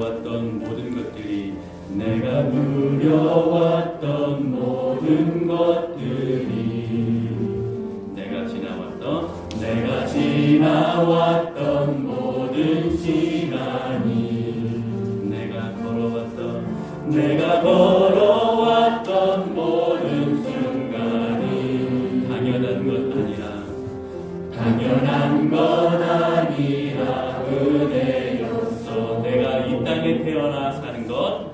누려왔던 모든 것들이 내가 누려왔던 모든 것들이 내가 지나왔던 모든 시간이 내가 걸어왔던 모든 순간이 당연한 것 아니라 은혜였어. 내가 이 땅에 태어나 사는 것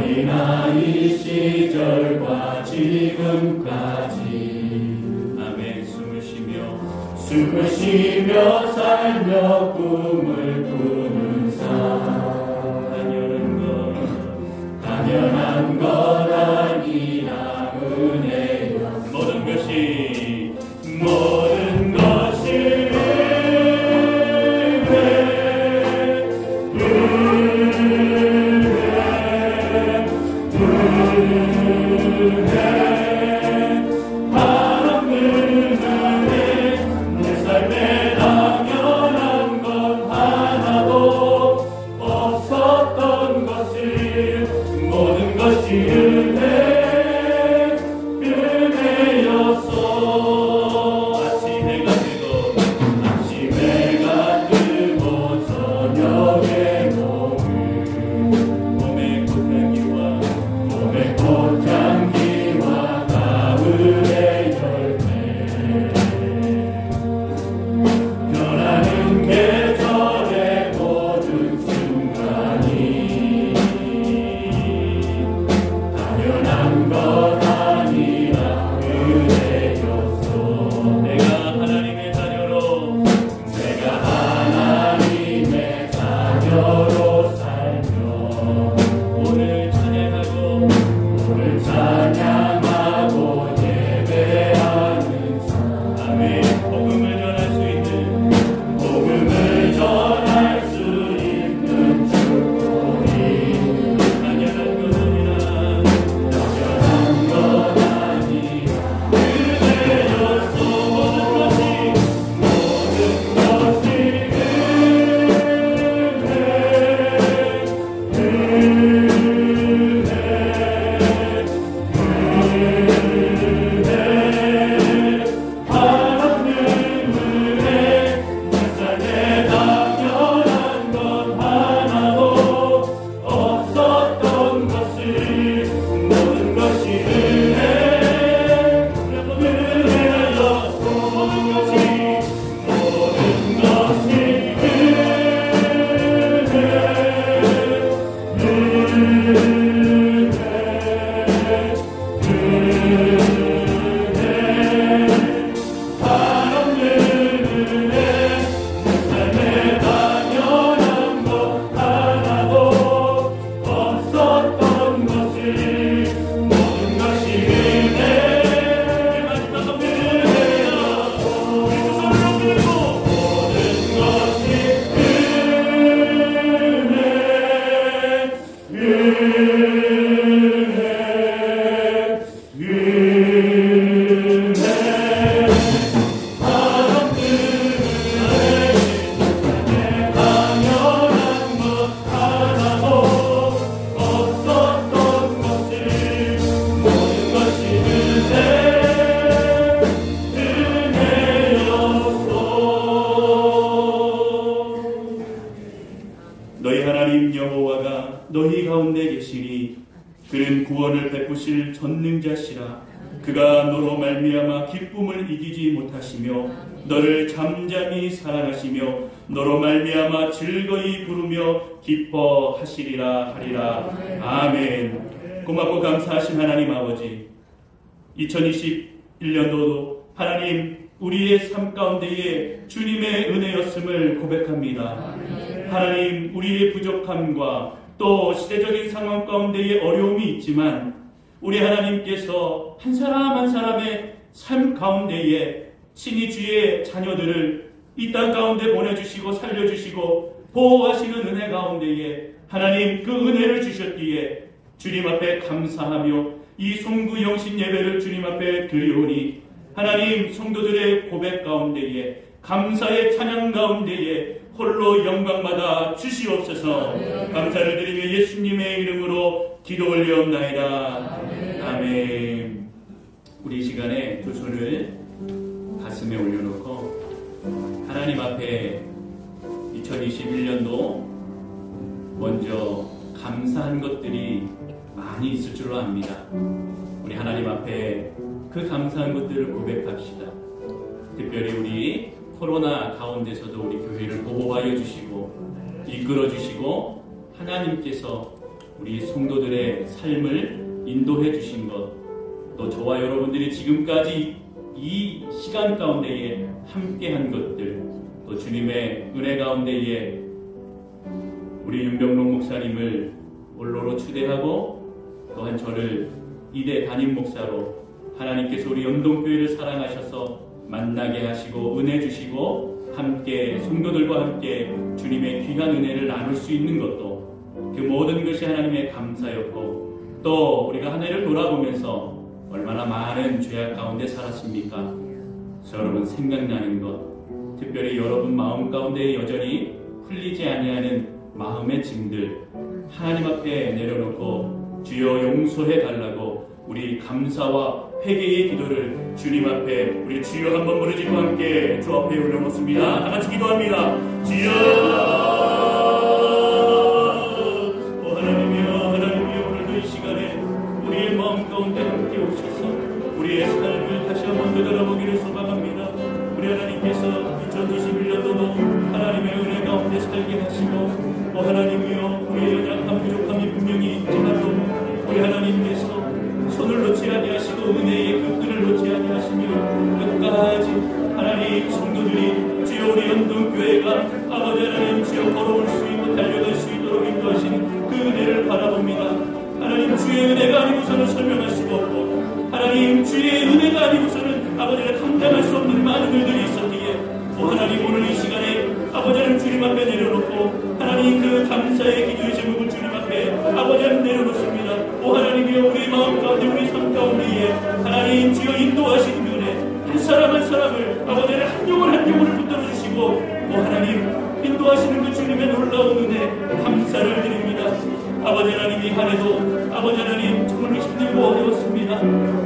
어린아이 시절과 지금까지 아멘. 숨을 쉬며 살며 꿈을 꾸는 삶 당연한 것 아니라 은혜였어. 모든 것이 너희 가운데 계시니 그는 구원을 베푸실 전능자시라. 그가 너로 말미암아 기쁨을 이기지 못하시며 너를 잠잠히 사랑하시며 너로 말미암아 즐거이 부르며 기뻐하시리라 하리라. 아멘. 고맙고 감사하신 하나님 아버지, 2021년도도 하나님 우리의 삶 가운데에 주님의 은혜였음을 고백합니다. 하나님, 우리의 부족함과 또 시대적인 상황 가운데에 어려움이 있지만 우리 하나님께서 한 사람 한 사람의 삶 가운데에 친히 주의 자녀들을 이 땅 가운데 보내주시고 살려주시고 보호하시는 은혜 가운데에 하나님 그 은혜를 주셨기에 주님 앞에 감사하며 이 송구 영신 예배를 주님 앞에 드리오니 하나님 성도들의 고백 가운데에 감사의 찬양 가운데에 홀로 영광받아 주시옵소서. 감사를 드리며 예수님의 이름으로 기도 올리옵나이다. 아멘. 우리 이 시간에 두 손을 가슴에 올려놓고 하나님 앞에 2021년도 먼저 감사한 것들이 많이 있을 줄로 압니다. 우리 하나님 앞에 그 감사한 것들을 고백합시다. 특별히 우리 코로나 가운데서도 우리 교회를 보호하여 주시고 이끌어 주시고 하나님께서 우리 성도들의 삶을 인도해 주신 것, 또 저와 여러분들이 지금까지 이 시간 가운데에 함께한 것들, 또 주님의 은혜 가운데에 우리 윤병록 목사님을 원로로 추대하고 또한 저를 이대 담임 목사로 하나님께서 우리 영동교회를 사랑하셔서 만나게 하시고 은혜 주시고 함께 성도들과 함께 주님의 귀한 은혜를 나눌 수 있는 것도 그 모든 것이 하나님의 감사였고, 또 우리가 한 해를 돌아보면서 얼마나 많은 죄악 가운데 살았습니까? 여러분 생각나는 것, 특별히 여러분 마음 가운데 여전히 풀리지 아니하는 마음의 짐들 하나님 앞에 내려놓고 주여 용서해 달라고 우리 감사와 회개의 기도를 주님 앞에 우리 주여 한번 부르짖고 함께 주 앞에 올려놓습니다. 다 같이 기도합니다. 주여, 하나님이여 오늘도 이 시간에 우리의 마음 가운데 함께 오셔서 우리의 삶을 다시 한번 되돌아보기를 소망합니다. 우리 하나님께서 2021년도도 하나님의 은혜 가운데 살게 하시고, 하나님이여 우리의 연약함 부족함이 분명히 있지만도 우리 하나님께서 손을 놓지 아니하시고 은혜의 그 끈을 놓지 아니하시며 끝까지 하나님 성도들이 주여 우리 영동교회가 아버지 하나님 주여 걸어올 수 있고 달려갈 수 있도록 인도하신 그 은혜를 바라봅니다. 하나님 주의 은혜가 아니고서는 설명할 수가 없고, 하나님 주의 은혜가 아니고서는 아버지를 감당할 수 없는 많은 일들이 있었기에 하나님 오늘 이 시간에 아버지를 주님 앞에 내려놓고 하나님 그 감사의 기도의 제목을 주님 앞에 아버지를 내려놓습니다. 하나님이여 우리 마음 가운데 우리 삶 가운데에 하나님 주여 인도하시는 은혜 한 사람 한 사람을 아버지를 한 영혼을 붙들어 주시고 하나님 인도하시는 그 주님의 놀라운 은혜 감사를 드립니다. 아버지 하나님 이 한 해도 아버지 하나님 정말로 힘들고 어려웠습니다.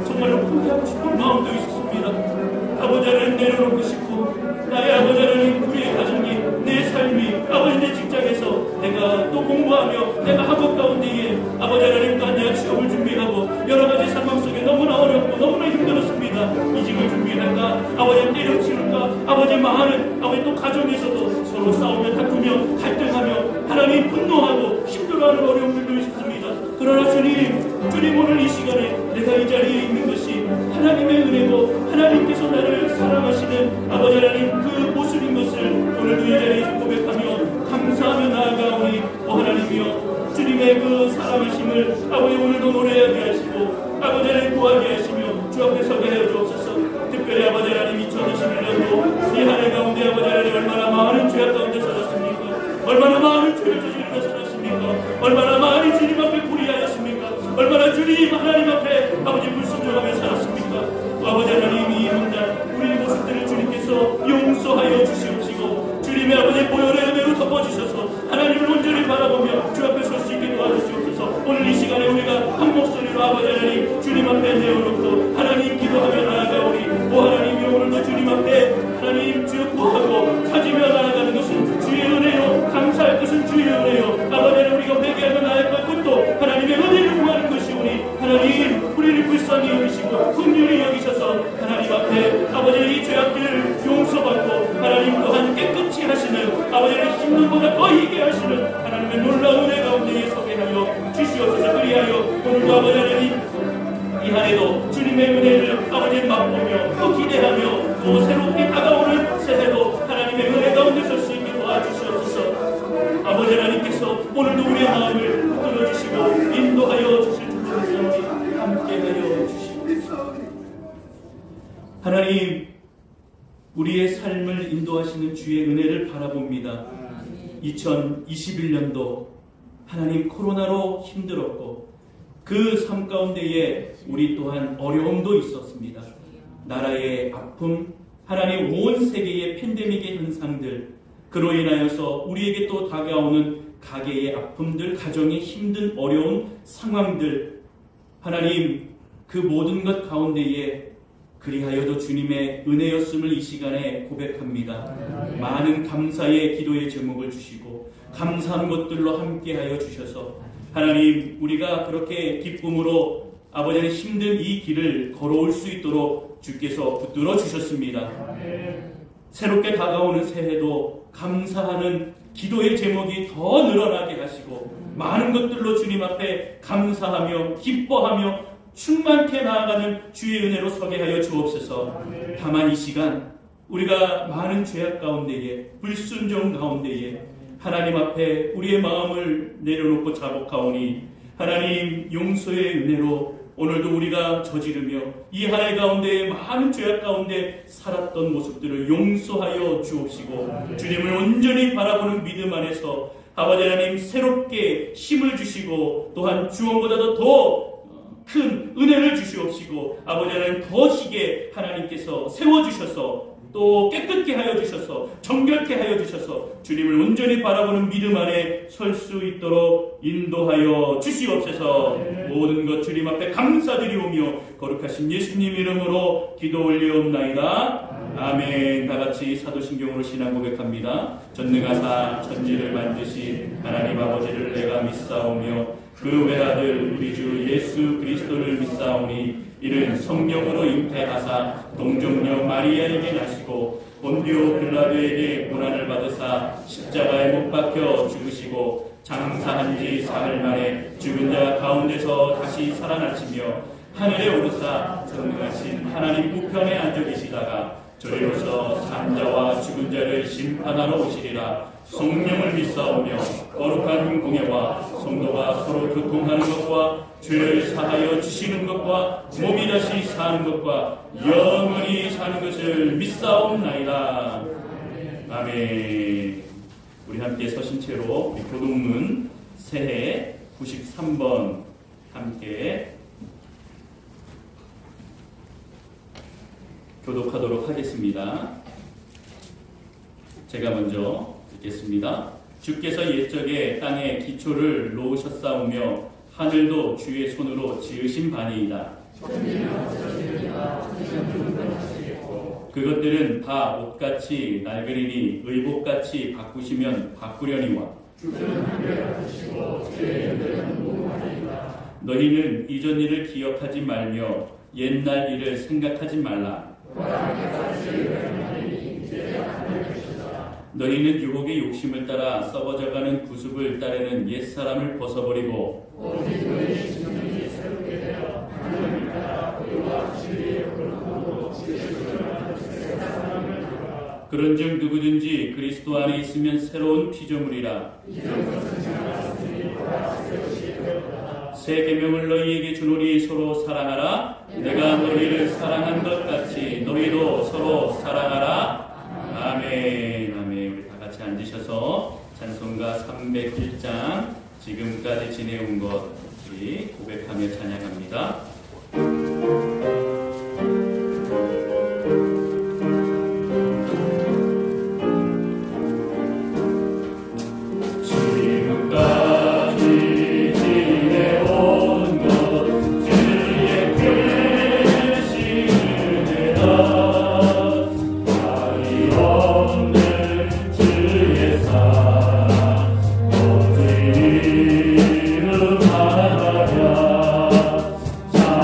정말로 포기하고 싶은 마음도 있었습니다. 아버지 하나님 내려놓고 싶고 나의 아버지 하나님 우리의 가정이 내 삶이 아버지 내 직장에서 내가 또 공부하며 내가 학업 가운데에 아버지 하나님 또한 내가 취업을 준비하고 여러 가지 상황 속에 너무나 어렵고 너무나 힘들었습니다. 이직을 준비할까 아버지 때려치울까 아버지 많은 아버지 또 가정에서도 서로 싸우며 다투며 갈등하며 하나님 분노하고 힘들어하는 어려움들도 있습니다. 그러나 주님 오늘 이 시간에 내가 이 자리에 있는 것이 하나님의 은혜고 하나님께서 나를 사랑하시는 아버지 하나님 그 모습인 것을 오늘도 이 자리에서 고백하며 감사하며 나아가오니 하나님이여 주님의 그 사랑하심을 아버지 오늘도 노래하게 하시고 아버지 하나님 구하게 하시며 주 앞에 서게 하여 주옵소서. 특별히 아버지 하나님 2021년도 이 한 해 가운데 아버지 하나님 얼마나 많은 죄악 가운데 살았습니까? 얼마나 많은 죄를 저지르며 살았습니까? 얼마나 많이 주님 앞에 불의하였습니까? 얼마나 주님 하나님 앞에 아버지 불순종하며 살았습니까? 아버지 하나님 이 현장 우리의 모습들을 주님께서 용서하여 주시옵시고 주님의 아버지 보혈의 은혜로 덮어주셔서 하나님을 온전히 바라보며 주 앞에 설 수 있게 도와주시옵소서. 오늘 이 시간에 우리가 한 목소리로 아버지 하나님 주님 앞에 내어놓고 하나님 기도하며 나아가오니 하나님이 오늘도 주님 앞에 하나님 주여 구하고 가지며 나아가는 것은 주의 은혜요 감사할 것은 주의 은혜요 아버지 하나님 우리가 회개하며 나아갈 것도 하나님의 은혜를 구하는 것이오니 하나님 우리를 불쌍히 여기시고 긍휼히 여기셔서 하나님 앞에 아버지의 이 죄악들을 용서받고 하나님 또한 깨끗이 하시는 아버지의 힘든 보다 더 이게 하시는 하나님의 놀라운 은혜 가운데에 서게 하여 주시옵소서. 그리하여 오늘도 아버지 하나님 이 한 해도 주님의 은혜를 아버지 맛보며 또 기대하며 또 새롭게 다가오는 새해도 하나님의 은혜 가운데 설 수 있게 도와주시옵소서. 아버지 하나님께서 오늘도 우리의 마음을 붙들어주시고 인도하여 주실 줄로 함께하여 주시옵소서. 하나님 우리의 삶을 인도하시는 주의 은혜를 바라봅니다. 2021년도 하나님 코로나로 힘들었고 그 삶 가운데에 우리 또한 어려움도 있었습니다. 나라의 아픔, 하나님 온 세계의 팬데믹의 현상들, 그로 인하여서 우리에게 또 다가오는 가계의 아픔들, 가정의 힘든 어려운 상황들, 하나님 그 모든 것 가운데에 그리하여도 주님의 은혜였음을 이 시간에 고백합니다. 많은 감사의 기도의 제목을 주시고 감사한 것들로 함께하여 주셔서 하나님 우리가 그렇게 기쁨으로 아버지의 힘든 이 길을 걸어올 수 있도록 주께서 붙들어 주셨습니다. 새롭게 다가오는 새해도 감사하는 기도의 제목이 더 늘어나게 하시고 많은 것들로 주님 앞에 감사하며 기뻐하며 충만케 나아가는 주의 은혜로 서게 하여 주옵소서. 다만 이 시간 우리가 많은 죄악 가운데에 불순종 가운데에 하나님 앞에 우리의 마음을 내려놓고 자복하오니 하나님 용서의 은혜로 오늘도 우리가 저지르며 이 한 해 가운데 많은 죄악 가운데 살았던 모습들을 용서하여 주옵시고 주님을 온전히 바라보는 믿음 안에서 아버지 하나님 새롭게 힘을 주시고 또한 주원보다도 더 큰 은혜를 주시옵시고 아버지 하나님 더 시게 하나님께서 세워주셔서 또 깨끗게 하여 주셔서 정결케 하여 주셔서 주님을 온전히 바라보는 믿음 안에 설 수 있도록 인도하여 주시옵소서. 모든 것 주님 앞에 감사드리오며 거룩하신 예수님 이름으로 기도 올리옵나이다. 아멘. 다같이 사도신경으로 신앙 고백합니다. 전능하사 천지를 만드신 하나님 아버지를 내가 믿사오며 그 외아들 우리 주 예수 그리스도를 믿사오니 이는 성령으로 잉태하사 동정녀 마리아에게 나시고 본디오 빌라도에게 고난을 받으사 십자가에 못 박혀 죽으시고 장사한 지 사흘 만에 죽은 자 가운데서 다시 살아나시며 하늘에 오르사 전능하신 하나님 우편에 앉아 계시다가 저리로서 산자와 죽은 자를 심판하러 오시리라. 성령을 믿사오며 거룩한 공예와 성도가 서로 교통하는 것과 죄를 사하여 주시는 것과 몸이 다시 사는 것과 영원히 사는 것을 믿사옵나이다. 아멘. 우리 함께 서신 채로 교동문 새해 93번 함께 교독하도록 하겠습니다. 제가 먼저 읽겠습니다. 주께서 옛적에 땅에 기초를 놓으셨사오며 하늘도 주의 손으로 지으신 바니이다. 그것들은 다 옷같이 낡으리니 의복같이 바꾸시면 바꾸려니와 너희는 이전 일을 기억하지 말며 옛날 일을 생각하지 말라. 너희는 유혹의 욕심을 따라 썩어져가는 구습을 따르는 옛사람을 벗어버리고 그런즉 누구든지 그리스도 안에 있으면 새로운 피조물이라. 새 계명을 너희에게 주노니 서로 사랑하라. 내가 너희를 사랑한 것 같이 너희도 서로 사랑하라. 아멘. 아멘. 우리 다 같이 앉으셔서 찬송가 301장 지금까지 지내온 것 우리 고백하며 찬양합니다. 자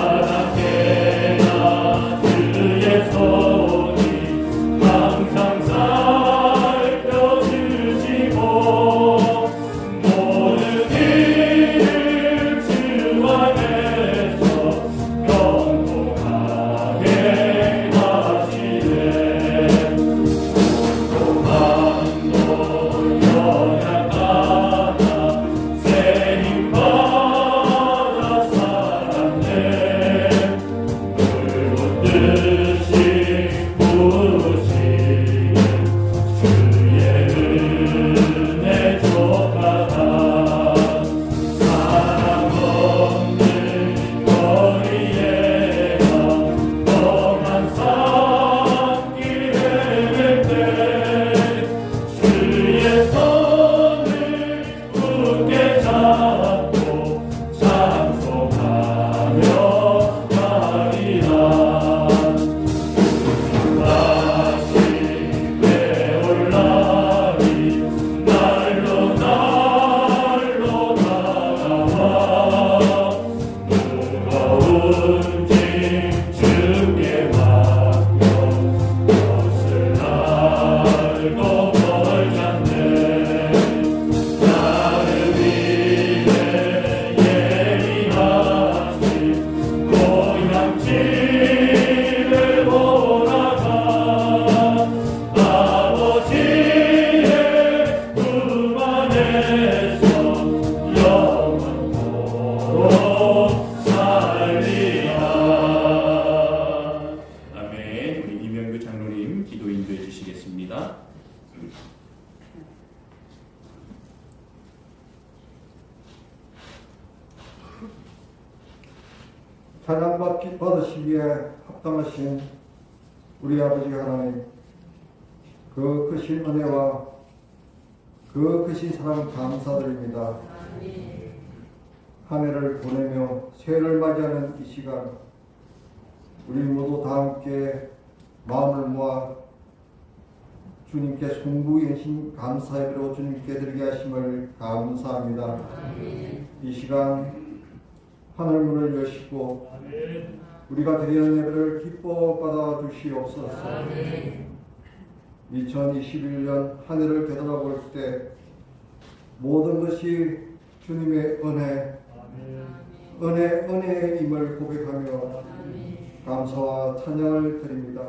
김병규 장로님 기도 인도해 주시겠습니다. 찬양 받으시기에 합당하신 우리 아버지 하나님, 그 크신 은혜와 그 크신 사랑 감사드립니다. 한 해를 보내며 새해를 맞이하는 이 시간, 우리 모두 다 함께 마음을 모아 주님께 송구연신 감사예배로 주님께 드리게 하심을 감사합니다. 이 시간 하늘 문을 여시고 우리가 드리는 예배를 기뻐 받아 주시옵소서. 2021년 한 해를 되돌아볼 때 모든 것이 주님의 은혜임을 고백하며 감사와 찬양을 드립니다.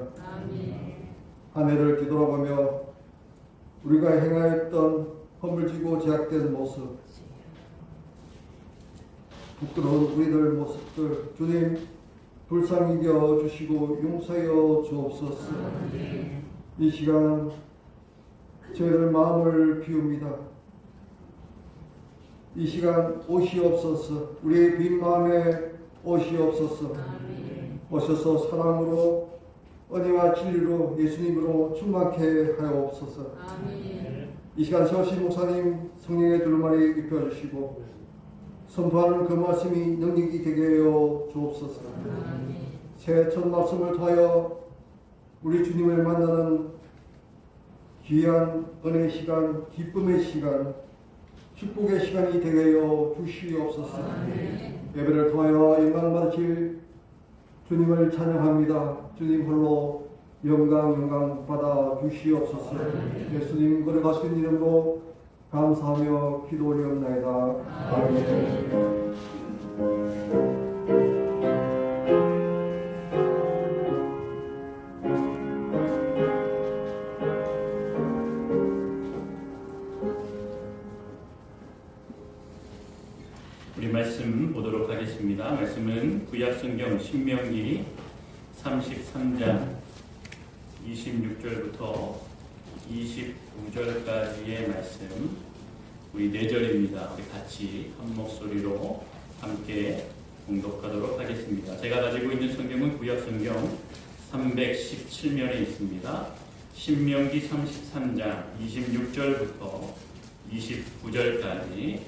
한 해를 뒤돌아보며 우리가 행하였던 허물지고 제약된 모습, 부끄러운 우리들 모습들 주님 불쌍히 여겨 주시고 용서하여 주옵소서. 이 시간 저희들 마음을 비웁니다. 이 시간 오시옵소서. 우리의 빈 마음에 오시옵소서. 오셔서 사랑으로 은혜와 진리로 예수님으로 충만케 하옵소서. 이 시간 서신 목사님 성령의 두루마리 입혀주시고 선포하는 그 말씀이 능력이 되게 하여 주옵소서. 새해 첫 말씀을 통하여 우리 주님을 만나는 귀한 은혜의 시간, 기쁨의 시간, 축복의 시간이 되게 하여 주시옵소서. 예배를 통하여 영광 받으실 주님을 찬양합니다. 주님 홀로 영광 받아 주시옵소서. 예수님 걸어가신 이름으로 감사하며 기도 올리옵나이다. 아멘. 우리 말씀 보도록 하겠습니다. 말씀은 구약성경 신명기 33장 26절부터 29절까지의 말씀, 우리 4절입니다. 우리 같이 한 목소리로 함께 봉독하도록 하겠습니다. 제가 가지고 있는 성경은 구약성경 317면에 있습니다. 신명기 33장 26절부터 29절까지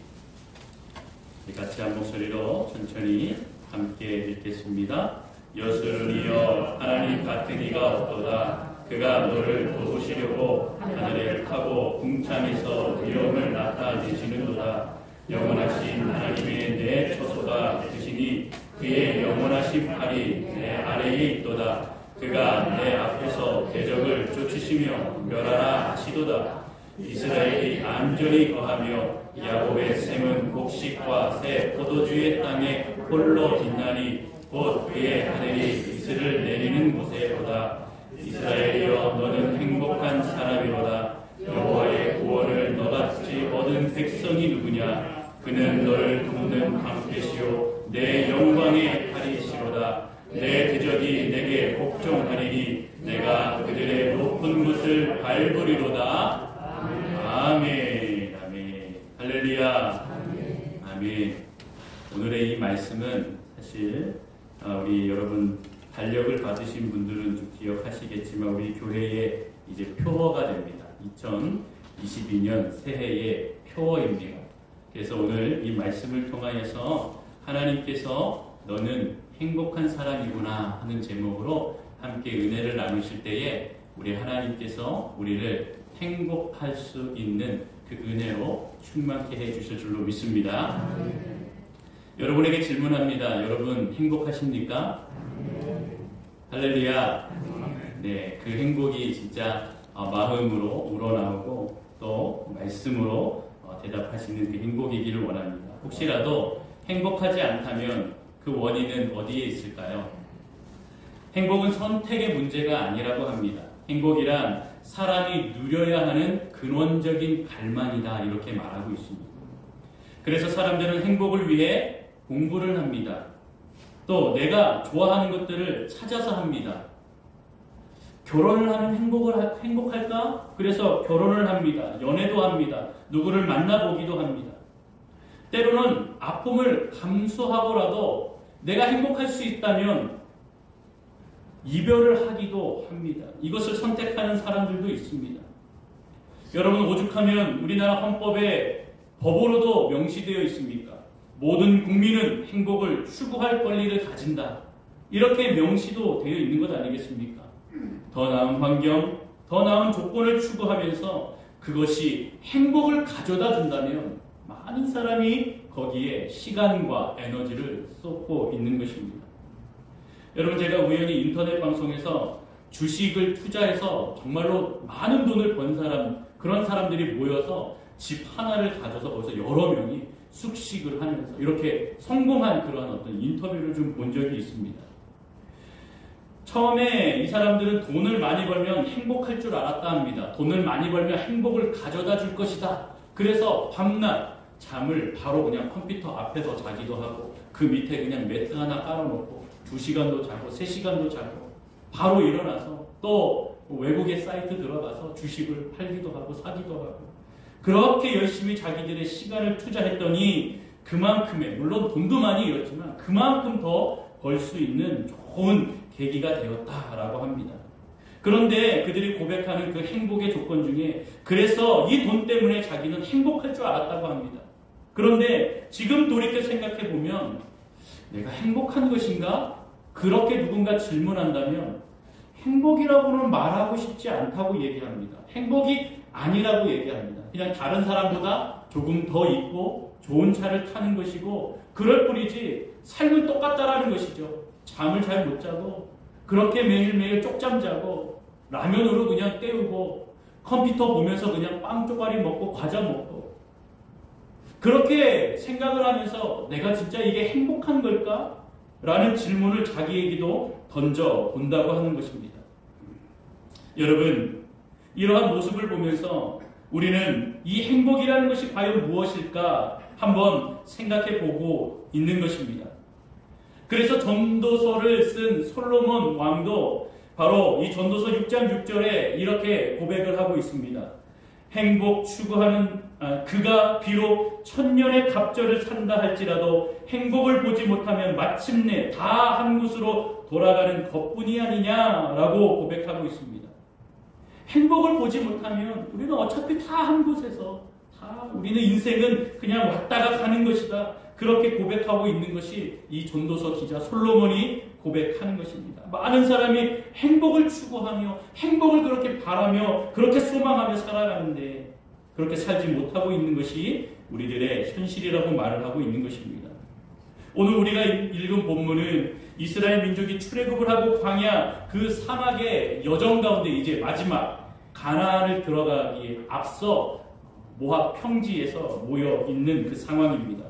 같이 한 목소리로 천천히 함께 읽겠습니다. 여수르니여 하나님 같은 이가 없도다. 그가 너를 도우시려고 하늘을 타고 궁창에서 위엄을 나타내시는도다. 영원하신 하나님의 내 처소가 되시니 그의 영원하신 팔이 내 아래에 있도다. 그가 내 앞에서 대적을 쫓으시며 멸하라 하시도다. 이스라엘이 안전히 거하며 야곱의 샘은 곡식과 새 포도주의 땅에 홀로 빛나니 곧 그의 하늘이 이슬을 내리는 곳에로다. 이스라엘이여 너는 행복한 사람이로다. 여호와의 구원을 너같이 얻은 백성이 누구냐? 그는 너를 돕는 방패시요 내 영광의 팔이시로다. 내 대적이 내게 복종하리니 내가 그들의 높은 곳을 밟으리로다. 아멘. 아멘. 할렐루야. 아멘. 오늘의 이 말씀은 사실 우리 여러분 달력을 받으신 분들은 좀 기억하시겠지만 우리 교회의 이제 표어가 됩니다. 2022년 새해의 표어입니다. 그래서 오늘 이 말씀을 통하여서 하나님께서 너는 행복한 사람이구나 하는 제목으로 함께 은혜를 나누실 때에 우리 하나님께서 우리를 행복할 수 있는 그 은혜로 충만케 해주실 줄로 믿습니다. 여러분에게 질문합니다. 여러분 행복하십니까? 할렐루야. 네, 그 행복이 진짜 마음으로 우러나오고 또 말씀으로 대답하시는 그 행복이기를 원합니다. 혹시라도 행복하지 않다면 그 원인은 어디에 있을까요? 행복은 선택의 문제가 아니라고 합니다. 행복이란 사람이 누려야 하는 근원적인 갈망이다 이렇게 말하고 있습니다. 그래서 사람들은 행복을 위해 공부를 합니다. 또 내가 좋아하는 것들을 찾아서 합니다. 결혼을 하면 행복할까? 그래서 결혼을 합니다. 연애도 합니다. 누구를 만나보기도 합니다. 때로는 아픔을 감수하고라도 내가 행복할 수 있다면 이별을 하기도 합니다. 이것을 선택하는 사람들도 있습니다. 여러분, 오죽하면 우리나라 헌법에 법으로도 명시되어 있습니까? 모든 국민은 행복을 추구할 권리를 가진다. 이렇게 명시도 되어 있는 것 아니겠습니까? 더 나은 환경, 더 나은 조건을 추구하면서 그것이 행복을 가져다 준다면 많은 사람이 거기에 시간과 에너지를 쏟고 있는 것입니다. 여러분, 제가 우연히 인터넷 방송에서 주식을 투자해서 정말로 많은 돈을 번 사람, 그런 사람들이 모여서 집 하나를 가져서 거기서 여러 명이 숙식을 하면서 이렇게 성공한 그러한 어떤 인터뷰를 좀 본 적이 있습니다. 처음에 이 사람들은 돈을 많이 벌면 행복할 줄 알았다 합니다. 돈을 많이 벌면 행복을 가져다 줄 것이다. 그래서 밤낮 잠을 바로 그냥 컴퓨터 앞에서 자기도 하고 그 밑에 그냥 매트 하나 깔아놓고 2시간도 자고 3시간도 자고 바로 일어나서 또 외국의 사이트 들어가서 주식을 팔기도 하고 사기도 하고 그렇게 열심히 자기들의 시간을 투자했더니 그만큼의, 물론 돈도 많이 잃었지만 그만큼 더 벌 수 있는 좋은 계기가 되었다라고 합니다. 그런데 그들이 고백하는 그 행복의 조건 중에 그래서 이 돈 때문에 자기는 행복할 줄 알았다고 합니다. 그런데 지금 돌이켜 생각해 보면 내가 행복한 것인가? 그렇게 누군가 질문한다면 행복이라고는 말하고 싶지 않다고 얘기합니다. 행복이 아니라고 얘기합니다. 그냥 다른 사람보다 조금 더 있고 좋은 차를 타는 것이고 그럴 뿐이지 삶은 똑같다라는 것이죠. 잠을 잘 못 자고 그렇게 매일매일 쪽잠 자고 라면으로 그냥 때우고 컴퓨터 보면서 그냥 빵 쪼가리 먹고 과자 먹고 그렇게 생각을 하면서 내가 진짜 이게 행복한 걸까? 라는 질문을 자기에게도 던져 본다고 하는 것입니다. 여러분, 이러한 모습을 보면서 우리는 이 행복이라는 것이 과연 무엇일까 한번 생각해 보고 있는 것입니다. 그래서 전도서를 쓴 솔로몬 왕도 바로 이 전도서 6장 6절에 이렇게 고백을 하고 있습니다. 행복 추구하는 그가 비록 천년의 갑절을 산다 할지라도 행복을 보지 못하면 마침내 다 한 곳으로 돌아가는 것뿐이 아니냐라고 고백하고 있습니다. 행복을 보지 못하면 우리는 어차피 다 한 곳에서 우리는 인생은 그냥 왔다가 가는 것이다. 그렇게 고백하고 있는 것이 이 전도서 기자 솔로몬이 고백하는 것입니다. 많은 사람이 행복을 추구하며 행복을 그렇게 바라며 그렇게 소망하며 살아가는데 그렇게 살지 못하고 있는 것이 우리들의 현실이라고 말을 하고 있는 것입니다. 오늘 우리가 읽은 본문은 이스라엘 민족이 출애굽을 하고 광야 그 사막의 여정 가운데 이제 마지막 가나안을 들어가기에 앞서 모압 평지에서 모여 있는 그 상황입니다.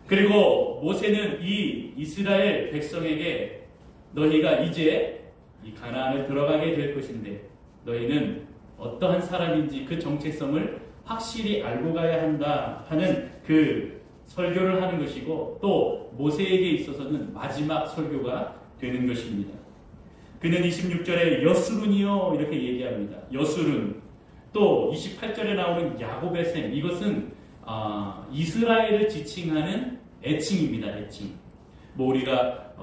그리고 모세는 이 이스라엘 백성에게 너희가 이제 이 가나안을 들어가게 될 것인데 너희는 어떠한 사람인지 그 정체성을 확실히 알고 가야 한다 하는 그 설교를 하는 것이고 또 모세에게 있어서는 마지막 설교가 되는 것입니다. 그는 26절에 여수룬이요 이렇게 얘기합니다. 여수룬. 또 28절에 나오는 야곱의 샘. 이것은 이스라엘을 지칭하는 애칭입니다. 애칭. 뭐 우리가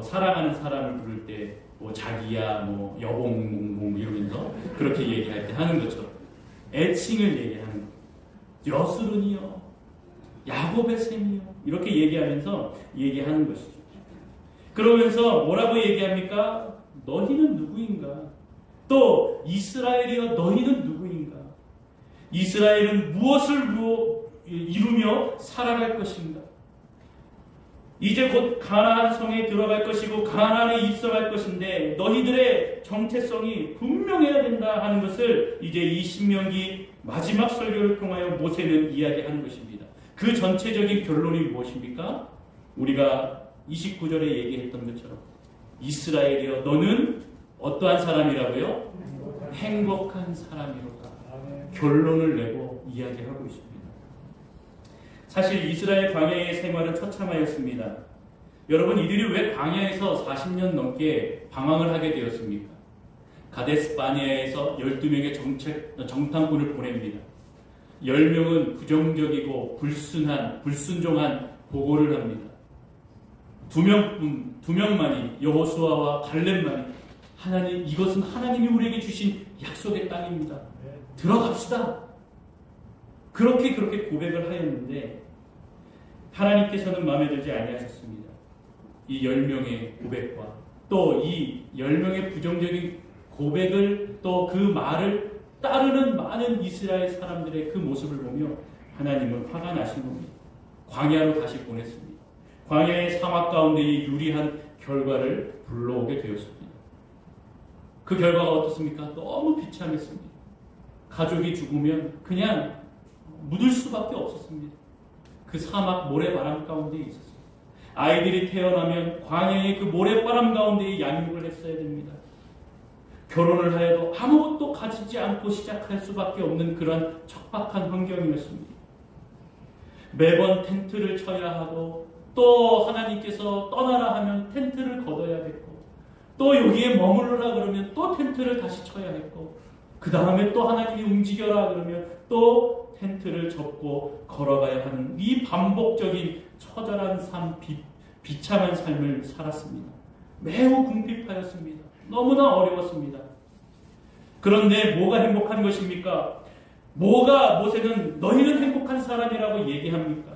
사랑하는 사람을 부를 때 뭐 자기야, 뭐 여봉 이러면서 그렇게 얘기할 때 하는 것처럼 애칭을 얘기하는 거예요. 여수룬이요, 야곱의 샘이요 이렇게 얘기하면서 얘기하는 것이죠. 그러면서 뭐라고 얘기합니까? 너희는 누구인가? 또 이스라엘이여 너희는 누구인가? 이스라엘은 무엇을 이루며 살아갈 것인가? 이제 곧 가나안 성에 들어갈 것이고 가나안에 입성할 것인데 너희들의 정체성이 분명해야 된다 하는 것을 이제 이 신명기 마지막 설교를 통하여 모세는 이야기하는 것입니다. 그 전체적인 결론이 무엇입니까? 우리가 29절에 얘기했던 것처럼 이스라엘이여 너는 어떠한 사람이라고요? 행복한 사람이로다. 결론을 내고 이야기하고 있습니다. 사실 이스라엘 광야의 생활은 처참하였습니다. 여러분, 이들이 왜 광야에서 40년 넘게 방황을 하게 되었습니까? 가데스 바네아에서 12명의 정탐꾼을 보냅니다. 10명은 부정적이고 불순종한 보고를 합니다. 2명만이 여호수아와 갈렙만이 하나님, 이것은 하나님이 우리에게 주신 약속의 땅입니다. 들어갑시다. 그렇게 고백을 하였는데 하나님께서는 마음에 들지 아니하셨습니다. 이 10명의 고백과 또 이 10명의 부정적인 고백을 또 그 말을 따르는 많은 이스라엘 사람들의 그 모습을 보며 하나님은 화가 나신 겁니다. 광야로 다시 보냈습니다. 광야의 사막 가운데에 유리한 결과를 불러오게 되었습니다. 그 결과가 어떻습니까? 너무 비참했습니다. 가족이 죽으면 그냥 묻을 수밖에 없었습니다. 그 사막 모래바람 가운데 있었습니다. 아이들이 태어나면 광야의 그 모래바람 가운데 양육을 했어야 됩니다. 결혼을 하여도 아무것도 가지지 않고 시작할 수밖에 없는 그런 척박한 환경이었습니다. 매번 텐트를 쳐야 하고 또 하나님께서 떠나라 하면 텐트를 걷어야 됐고 또 여기에 머무르라 그러면 또 텐트를 다시 쳐야 했고 그 다음에 또 하나님이 움직여라 그러면 또 텐트를 접고 걸어가야 하는 이 반복적인 처절한 삶, 비참한 삶을 살았습니다. 매우 궁핍하였습니다. 너무나 어려웠습니다. 그런데 뭐가 행복한 것입니까? 뭐가 모세는 너희는 행복한 사람이라고 얘기합니까?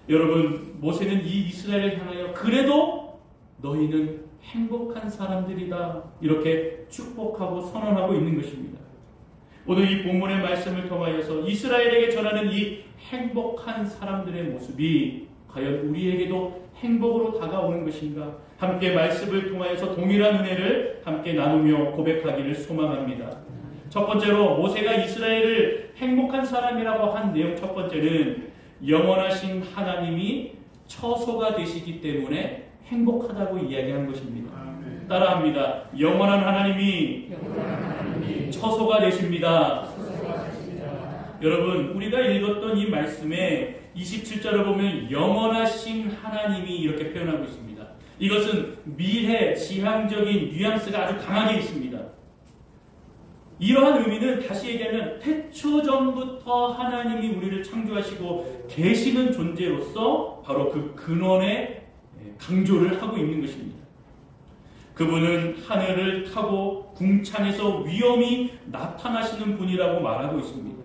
여러분, 모세는 이 이스라엘을 향하여 그래도 너희는 행복한 사람들이다 이렇게 축복하고 선언하고 있는 것입니다. 오늘 이 본문의 말씀을 통하여서 이스라엘에게 전하는 이 행복한 사람들의 모습이 과연 우리에게도 행복으로 다가오는 것인가? 함께 말씀을 통하여서 동일한 은혜를 함께 나누며 고백하기를 소망합니다. 첫 번째로 모세가 이스라엘을 행복한 사람이라고 한 내용 첫 번째는 영원하신 하나님이 처소가 되시기 때문에 행복하다고 이야기한 것입니다. 따라합니다. 영원한 하나님이 처소가 되십니다. 여러분, 우리가 읽었던 이 말씀에 27절을 보면 영원하신 하나님이 이렇게 표현하고 있습니다. 이것은 미래, 지향적인 뉘앙스가 아주 강하게 있습니다. 이러한 의미는 다시 얘기하면 태초 전부터 하나님이 우리를 창조하시고 계시는 존재로서 바로 그 근원에 강조를 하고 있는 것입니다. 그분은 하늘을 타고 궁창에서 위엄히 나타나시는 분이라고 말하고 있습니다.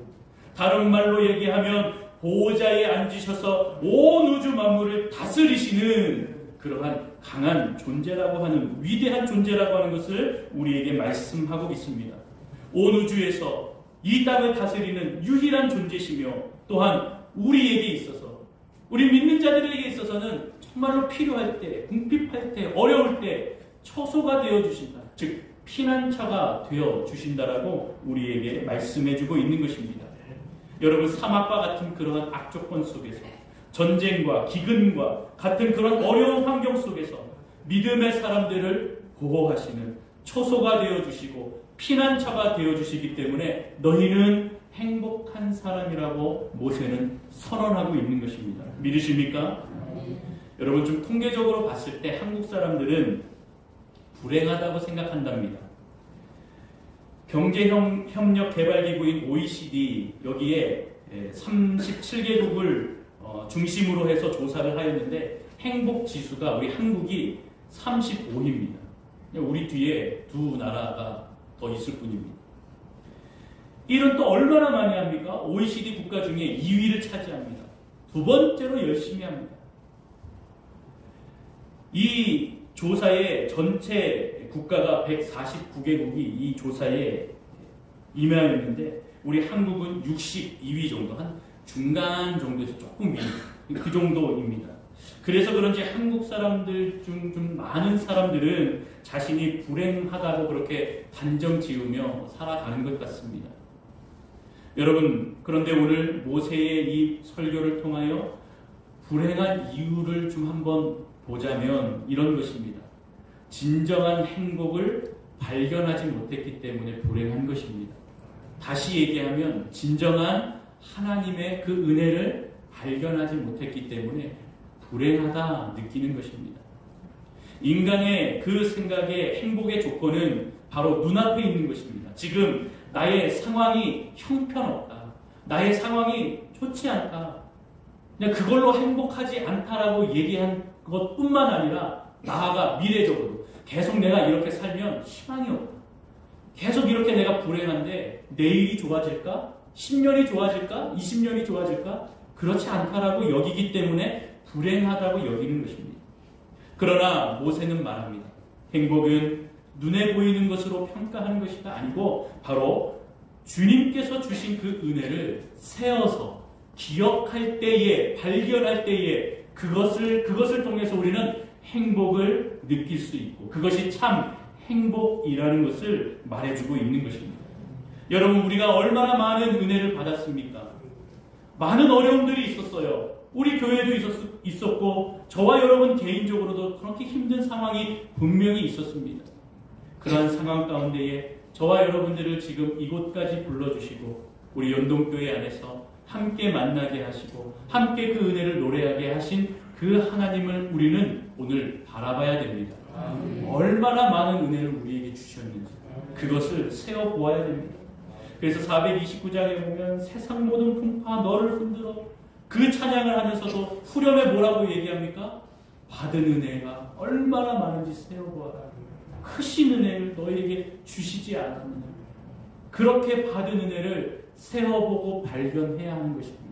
다른 말로 얘기하면 보호자에 앉으셔서 온 우주 만물을 다스리시는 그러한 강한 존재라고 하는, 위대한 존재라고 하는 것을 우리에게 말씀하고 있습니다. 온 우주에서 이 땅을 다스리는 유일한 존재시며 또한 우리에게 있어서, 우리 믿는 자들에게 있어서는 정말로 필요할 때, 궁핍할 때, 어려울 때 처소가 되어주신다. 즉 피난처가 되어주신다라고 우리에게 말씀해주고 있는 것입니다. 여러분, 사막과 같은 그러한 악조건 속에서, 전쟁과 기근과 같은 그런 어려운 환경 속에서 믿음의 사람들을 보호하시는 처소가 되어주시고 피난처가 되어주시기 때문에 너희는 행복한 사람이라고 모세는 선언하고 있는 것입니다. 믿으십니까? 여러분, 좀 통계적으로 봤을 때 한국 사람들은 불행하다고 생각한답니다. 경제협력개발기구인 OECD, 여기에 37개국을 중심으로 해서 조사를 하였는데 행복지수가 우리 한국이 35입니다. 우리 뒤에 두 나라가 더 있을 뿐입니다. 이는 또 얼마나 많이 합니까? OECD 국가 중에 2위를 차지합니다. 두 번째로 열심히 합니다. 이 조사의 전체 국가가 149개국이 이 조사에 임하였는데 우리 한국은 62위 정도, 한 중간 정도에서 조금 위, 그 정도입니다. 그래서 그런지 한국 사람들 중 좀 많은 사람들은 자신이 불행하다고 그렇게 단정 지으며 살아가는 것 같습니다. 여러분, 그런데 오늘 모세의 이 설교를 통하여 불행한 이유를 좀 한번 보자면 이런 것입니다. 진정한 행복을 발견하지 못했기 때문에 불행한 것입니다. 다시 얘기하면 진정한 하나님의 그 은혜를 발견하지 못했기 때문에 불행하다 느끼는 것입니다. 인간의 그 생각의 행복의 조건은 바로 눈앞에 있는 것입니다. 지금 나의 상황이 형편없다. 나의 상황이 좋지 않다. 그냥 그걸로 행복하지 않다라고 얘기한 것뿐만 아니라 나아가 미래적으로 계속 내가 이렇게 살면 희망이 없다. 계속 이렇게 내가 불행한데 내일이 좋아질까? 10년이 좋아질까? 20년이 좋아질까? 그렇지 않다라고 여기기 때문에 불행하다고 여기는 것입니다. 그러나 모세는 말합니다. 행복은 눈에 보이는 것으로 평가하는 것이 아니고 바로 주님께서 주신 그 은혜를 세어서 기억할 때에, 발견할 때에 그것을 통해서 우리는 행복을 느낄 수 있고 그것이 참 행복이라는 것을 말해주고 있는 것입니다. 여러분, 우리가 얼마나 많은 은혜를 받았습니까? 많은 어려움들이 있었어요. 우리 교회도 있었고 저와 여러분 개인적으로도 그렇게 힘든 상황이 분명히 있었습니다. 그러한 상황 가운데에 저와 여러분들을 지금 이곳까지 불러주시고 우리 연동교회 안에서 함께 만나게 하시고 함께 그 은혜를 노래하게 하신 그 하나님을 우리는 오늘 바라봐야 됩니다. 얼마나 많은 은혜를 우리에게 주셨는지 그것을 세어보아야 됩니다. 그래서 429장에 보면 세상 모든 풍파 너를 흔들어 그 찬양을 하면서도 후렴에 뭐라고 얘기합니까? 받은 은혜가 얼마나 많은지 세어보아라. 크신 은혜를 너에게 주시지 않았느냐. 그렇게 받은 은혜를 세어보고 발견해야 하는 것입니다.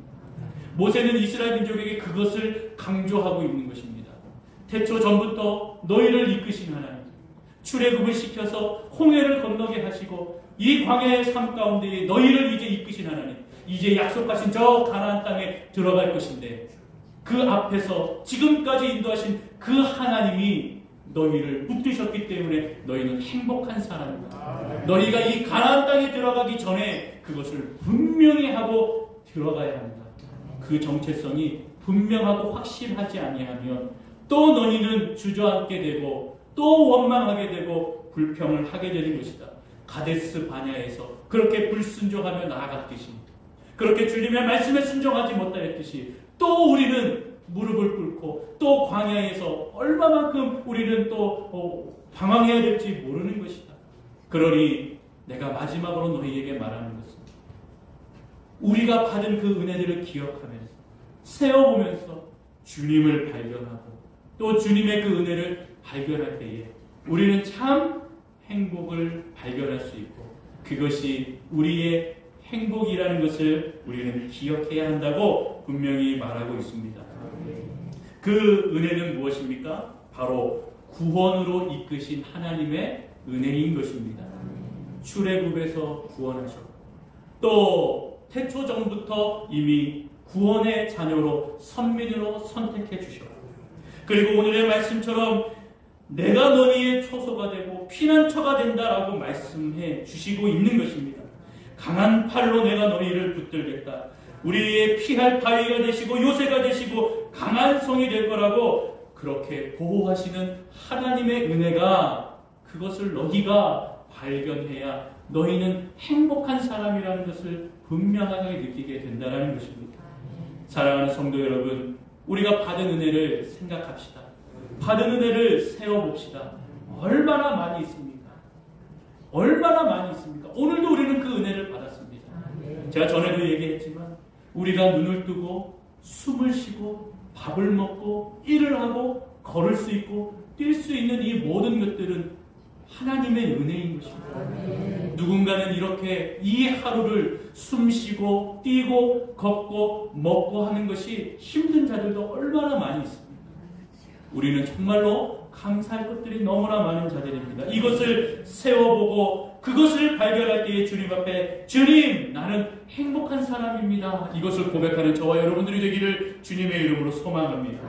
모세는 이스라엘 민족에게 그것을 강조하고 있는 것입니다. 태초 전부터 너희를 이끄신 하나님, 출애굽을 시켜서 홍해를 건너게 하시고 이 광야의 삶 가운데 너희를 이제 이끄신 하나님, 이제 약속하신 저 가나안 땅에 들어갈 것인데 그 앞에서 지금까지 인도하신 그 하나님이 너희를 붙드셨기 때문에 너희는 행복한 사람이다. 너희가 이 가나안 땅에 들어가기 전에 그것을 분명히 하고 들어가야 한다. 그 정체성이 분명하고 확실하지 아니하면 또 너희는 주저앉게 되고 또 원망하게 되고 불평을 하게 되는 것이다. 가데스 바냐에서 그렇게 불순종하며 나아갔듯이, 그렇게 주님의 말씀에 순종하지 못하였듯이 또 우리는 무릎을 꿇고 또 광야에서 얼마만큼 우리는 또 방황해야 될지 모르는 것이다. 그러니 내가 마지막으로 너희에게 말하는 것은 우리가 받은 그 은혜들을 기억하면서 세어보면서 주님을 발견하고 또 주님의 그 은혜를 발견할 때에 우리는 참 행복을 발견할 수 있고 그것이 우리의 행복이라는 것을 우리는 기억해야 한다고 분명히 말하고 있습니다. 그 은혜는 무엇입니까? 바로 구원으로 이끄신 하나님의 은혜인 것입니다. 출애굽에서 구원하셨고 또 태초 전부터 이미 구원의 자녀로 선민으로 선택해 주셨고 그리고 오늘의 말씀처럼 내가 너희의 초소가 되고 피난처가 된다라고 말씀해 주시고 있는 것입니다. 강한 팔로 내가 너희를 붙들겠다. 우리의 피할 바위가 되시고 요새가 되시고 강한 성이 될 거라고 그렇게 보호하시는 하나님의 은혜가 그것을 너희가 발견해야 너희는 행복한 사람이라는 것을 분명하게 느끼게 된다는 것입니다. 사랑하는 성도 여러분, 우리가 받은 은혜를 생각합시다. 받은 은혜를 세워봅시다. 얼마나 많이 있습니까? 얼마나 많이 있습니까? 오늘도 우리는 그 은혜를 받았습니다. 제가 전에도 얘기했지만 우리가 눈을 뜨고 숨을 쉬고 밥을 먹고 일을 하고 걸을 수 있고 뛸 수 있는 이 모든 것들은 하나님의 은혜인 것입니다. 누군가는 이렇게 이 하루를 숨쉬고 뛰고 걷고 먹고 하는 것이 힘든 자들도 얼마나 많이 있습니다. 우리는 정말로 감사할 것들이 너무나 많은 자들입니다. 이것을 세워보고 그것을 발견할 때에 주님 앞에 주님, 나는 행복한 사람입니다. 이것을 고백하는 저와 여러분들이 되기를 주님의 이름으로 소망합니다.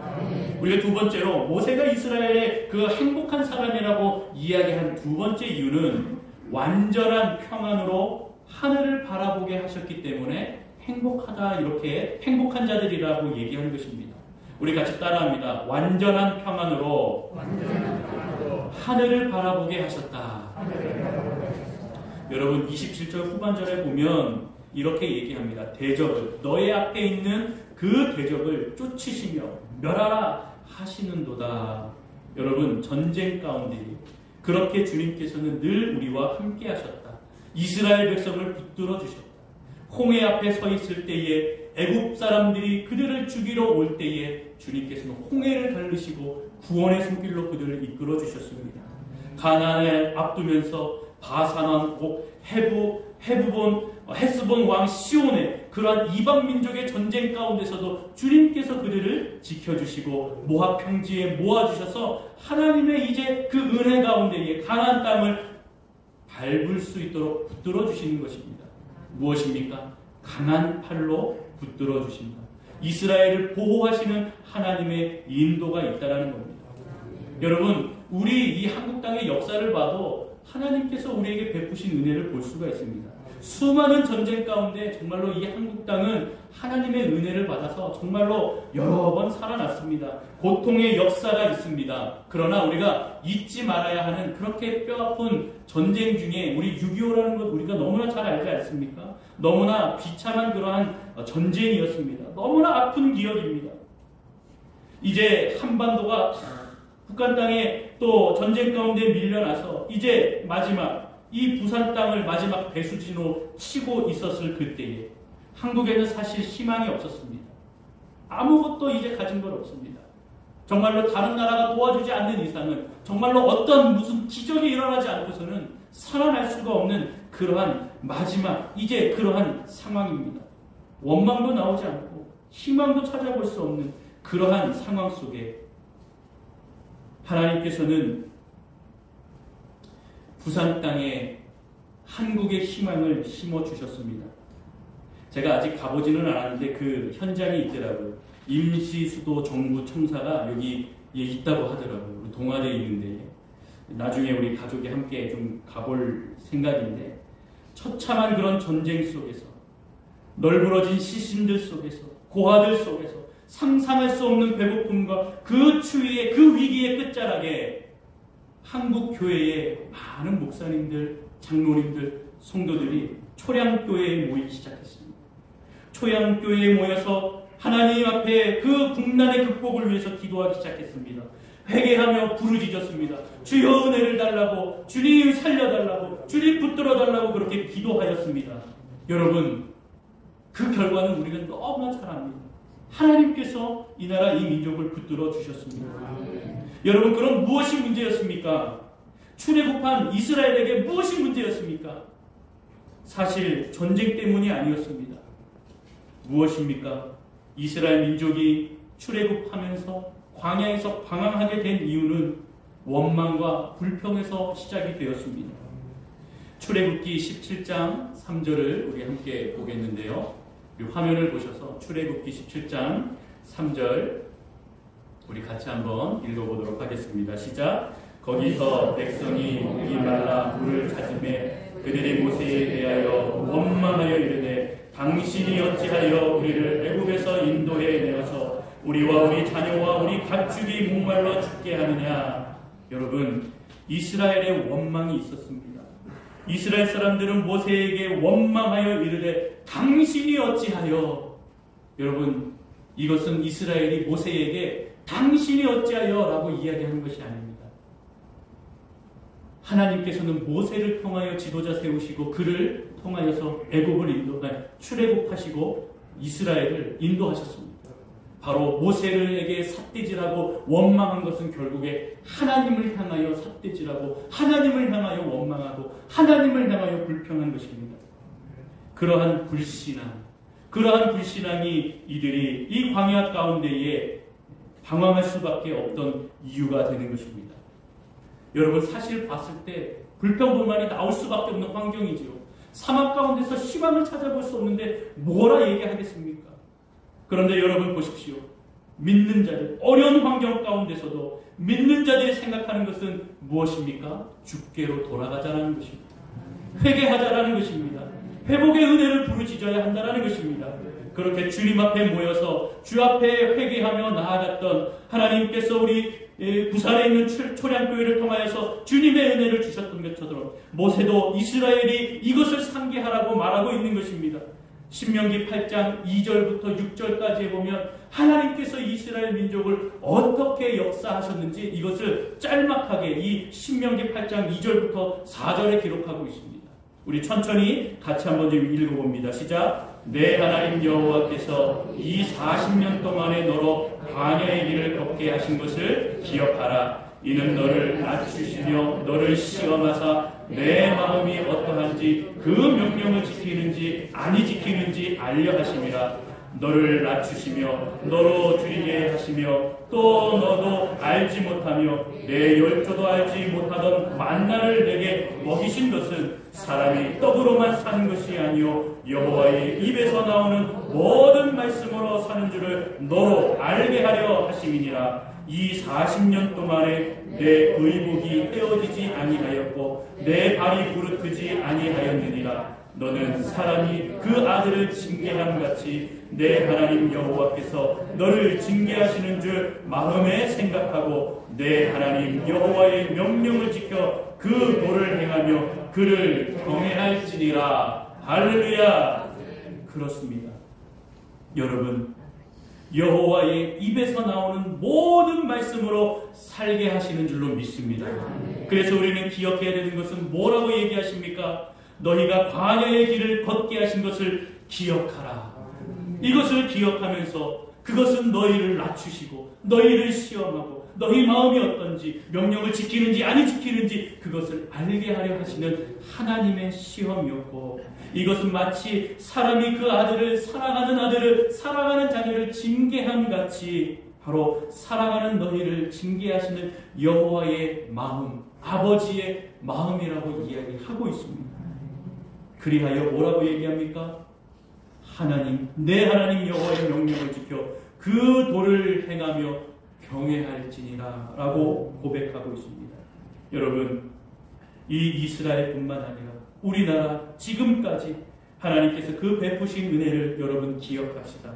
우리가 두 번째로 모세가 이스라엘의 그 행복한 사람이라고 이야기한 두 번째 이유는 완전한 평안으로 하늘을 바라보게 하셨기 때문에 행복하다, 이렇게 행복한 자들이라고 얘기하는 것입니다. 우리 같이 따라합니다. 완전한 평안으로 하늘을 바라보게 하셨다. 여러분 27절 후반절에 보면 이렇게 얘기합니다. 대적을, 너의 앞에 있는 그 대적을 쫓으시며 멸하라 하시는도다. 여러분, 전쟁 가운데 그렇게 주님께서는 늘 우리와 함께 하셨다. 이스라엘 백성을 붙들어 주셨다. 홍해 앞에 서 있을 때에 애굽 사람들이 그들을 죽이러 올 때에 주님께서는 홍해를 달리시고 구원의 손길로 그들을 이끌어 주셨습니다. 가나안을 앞두면서 바산왕 헤스본 왕 시온의 그러한 이방 민족의 전쟁 가운데서도 주님께서 그들을 지켜주시고 모압 평지에 모아주셔서 하나님의 이제 그 은혜 가운데에 가나안 땅을 밟을 수 있도록 붙들어 주시는 것입니다. 무엇입니까? 강한 팔로 붙들어 주신다. 이스라엘을 보호하시는 하나님의 인도가 있다라는 겁니다. 여러분, 우리 이 한국 땅의 역사를 봐도 하나님께서 우리에게 베푸신 은혜를 볼 수가 있습니다. 수많은 전쟁 가운데 정말로 이 한국 땅은 하나님의 은혜를 받아서 정말로 여러 번 살아났습니다. 고통의 역사가 있습니다. 그러나 우리가 잊지 말아야 하는 그렇게 뼈아픈 전쟁 중에 우리 6.25라는 것 우리가 너무나 잘 알지 않습니까? 너무나 비참한 그러한 전쟁이었습니다. 너무나 아픈 기억입니다. 이제 한반도가 북한 땅에 또 전쟁 가운데 밀려나서 이제 마지막 이 부산 땅을 마지막 배수진으로 치고 있었을 그때에 한국에는 사실 희망이 없었습니다. 아무것도 이제 가진 건 없습니다. 정말로 다른 나라가 도와주지 않는 이상은 정말로 어떤 무슨 기적이 일어나지 않고서는 살아날 수가 없는 그러한 마지막 이제 그러한 상황입니다. 원망도 나오지 않고 희망도 찾아볼 수 없는 그러한 상황 속에 하나님께서는 부산 땅에 한국의 희망을 심어주셨습니다. 제가 아직 가보지는 않았는데 그 현장이 있더라고요. 임시수도 정부 청사가 여기에 있다고 하더라고요. 우리 동아대에 있는데 나중에 우리 가족이 함께 좀 가볼 생각인데 처참한 그런 전쟁 속에서 널브러진 시신들 속에서 고아들 속에서 상상할 수 없는 배고픔과 그 추위의 그 위기의 끝자락에 한국 교회의 많은 목사님들, 장로님들, 성도들이 초량교회에 모이기 시작했습니다. 초량교회에 모여서 하나님 앞에 그 국난의 극복을 위해서 기도하기 시작했습니다. 회개하며 부르짖었습니다. 주여 은혜를 달라고, 주님 살려달라고, 주님 붙들어달라고 그렇게 기도하였습니다. 여러분, 그 결과는 우리가 너무나 잘 압니다. 하나님께서 이 나라 이 민족을 붙들어 주셨습니다. 여러분, 그럼 무엇이 문제였습니까? 출애굽한 이스라엘에게 무엇이 문제였습니까? 사실 전쟁 때문이 아니었습니다. 무엇입니까? 이스라엘 민족이 출애굽하면서 광야에서 방황하게 된 이유는 원망과 불평에서 시작이 되었습니다. 출애굽기 17장 3절을 우리 함께 보겠는데요. 화면을 보셔서 출애굽기 17장 3절 우리 같이 한번 읽어보도록 하겠습니다. 시작. 거기서 백성이 목이 말라 물을 찾음에 그들이 모세에 대하여 원망하여 이르되 당신이 어찌하여 우리를 애굽에서 인도해 내어서 우리와 우리 자녀와 우리 가축이 목말라 죽게 하느냐. 여러분, 이스라엘의 원망이 있었습니다. 이스라엘 사람들은 모세에게 원망하여 이르되 당신이 어찌하여. 여러분, 이것은 이스라엘이 모세에게 당신이 어찌하여 라고 이야기하는 것이 아닙니다. 하나님께서는 모세를 통하여 지도자 세우시고 그를 통하여서 애굽을 출애굽하시고 이스라엘을 인도하셨습니다. 바로 모세에게 삿대질하고 원망한 것은 결국에 하나님을 향하여 삿대질하고 하나님을 향하여 원망하고 하나님을 향하여 불평한 것입니다. 그러한 불신앙이 이들이 이 광야 가운데에 방황할 수밖에 없던 이유가 되는 것입니다. 여러분, 사실 봤을 때 불평불만이 나올 수밖에 없는 환경이지요. 사막 가운데서 희망을 찾아볼 수 없는데 뭐라 얘기하겠습니까? 그런데 여러분 보십시오. 믿는 자들, 어려운 환경 가운데서도 믿는 자들이 생각하는 것은 무엇입니까? 주께로 돌아가자라는 것입니다. 회개하자라는 것입니다. 회복의 은혜를 부르짖어야 한다는 것입니다. 그렇게 주님 앞에 모여서 주 앞에 회개하며 나아갔던 하나님께서 우리 부산에 있는 초량교회를 통하여서 주님의 은혜를 주셨던 것처럼 모세도 이스라엘이 이것을 상기하라고 말하고 있는 것입니다. 신명기 8장 2절부터 6절까지에 보면 하나님께서 이스라엘 민족을 어떻게 역사하셨는지 이것을 짤막하게 이 신명기 8장 2절부터 4절에 기록하고 있습니다. 우리 천천히 같이 한번 좀 읽어봅니다. 시작. 내 하나님 여호와께서 이 40년 동안에 너로 광야의 길을 걷게 하신 것을 기억하라. 이는 너를 낮추시며 너를 시험하사 내 마음이 어떠한지 그 명령을 지키는지 아니 지키는지 알려 하심이라. 너를 낮추시며 너로 줄이게 하시며 또 너도 알지 못하며 내 열조도 알지 못하던 만나를 내게 먹이신 것은 사람이 떡으로만 사는 것이 아니요 여호와의 입에서 나오는 모든 말씀으로 사는 줄을 너로 알게 하려 하심이니라. 이 40년 동안에 내 의복이 떼어지지 아니하였고 내 발이 부르트지 아니하였느니라. 너는 사람이 그 아들을 징계함 같이 내 하나님 여호와께서 너를 징계하시는 줄 마음에 생각하고 내 하나님 여호와의 명령을 지켜 그 도를 행하며 그를 경외할지니라. 할렐루야. 그렇습니다. 여러분, 여호와의 입에서 나오는 모든 말씀으로 살게 하시는 줄로 믿습니다. 그래서 우리는 기억해야 되는 것은 뭐라고 얘기하십니까? 너희가 광야의 길을 걷게 하신 것을 기억하라. 이것을 기억하면서 그것은 너희를 낮추시고 너희를 시험하고 너희 마음이 어떤지 명령을 지키는지 아니 지키는지 그것을 알게 하려 하시는 하나님의 시험이었고, 이것은 마치 사람이 그 아들을 사랑하는 자녀를 징계함 같이 바로 사랑하는 너희를 징계하시는 여호와의 마음, 아버지의 마음이라고 이야기하고 있습니다. 그리하여 뭐라고 얘기합니까? 하나님, 내 하나님 여호와의 명령을 지켜 그 도를 행하며 경외할지니라 라고 고백하고 있습니다. 여러분, 이 이스라엘뿐만 아니라 우리나라 지금까지 하나님께서 그 베푸신 은혜를 여러분 기억합시다.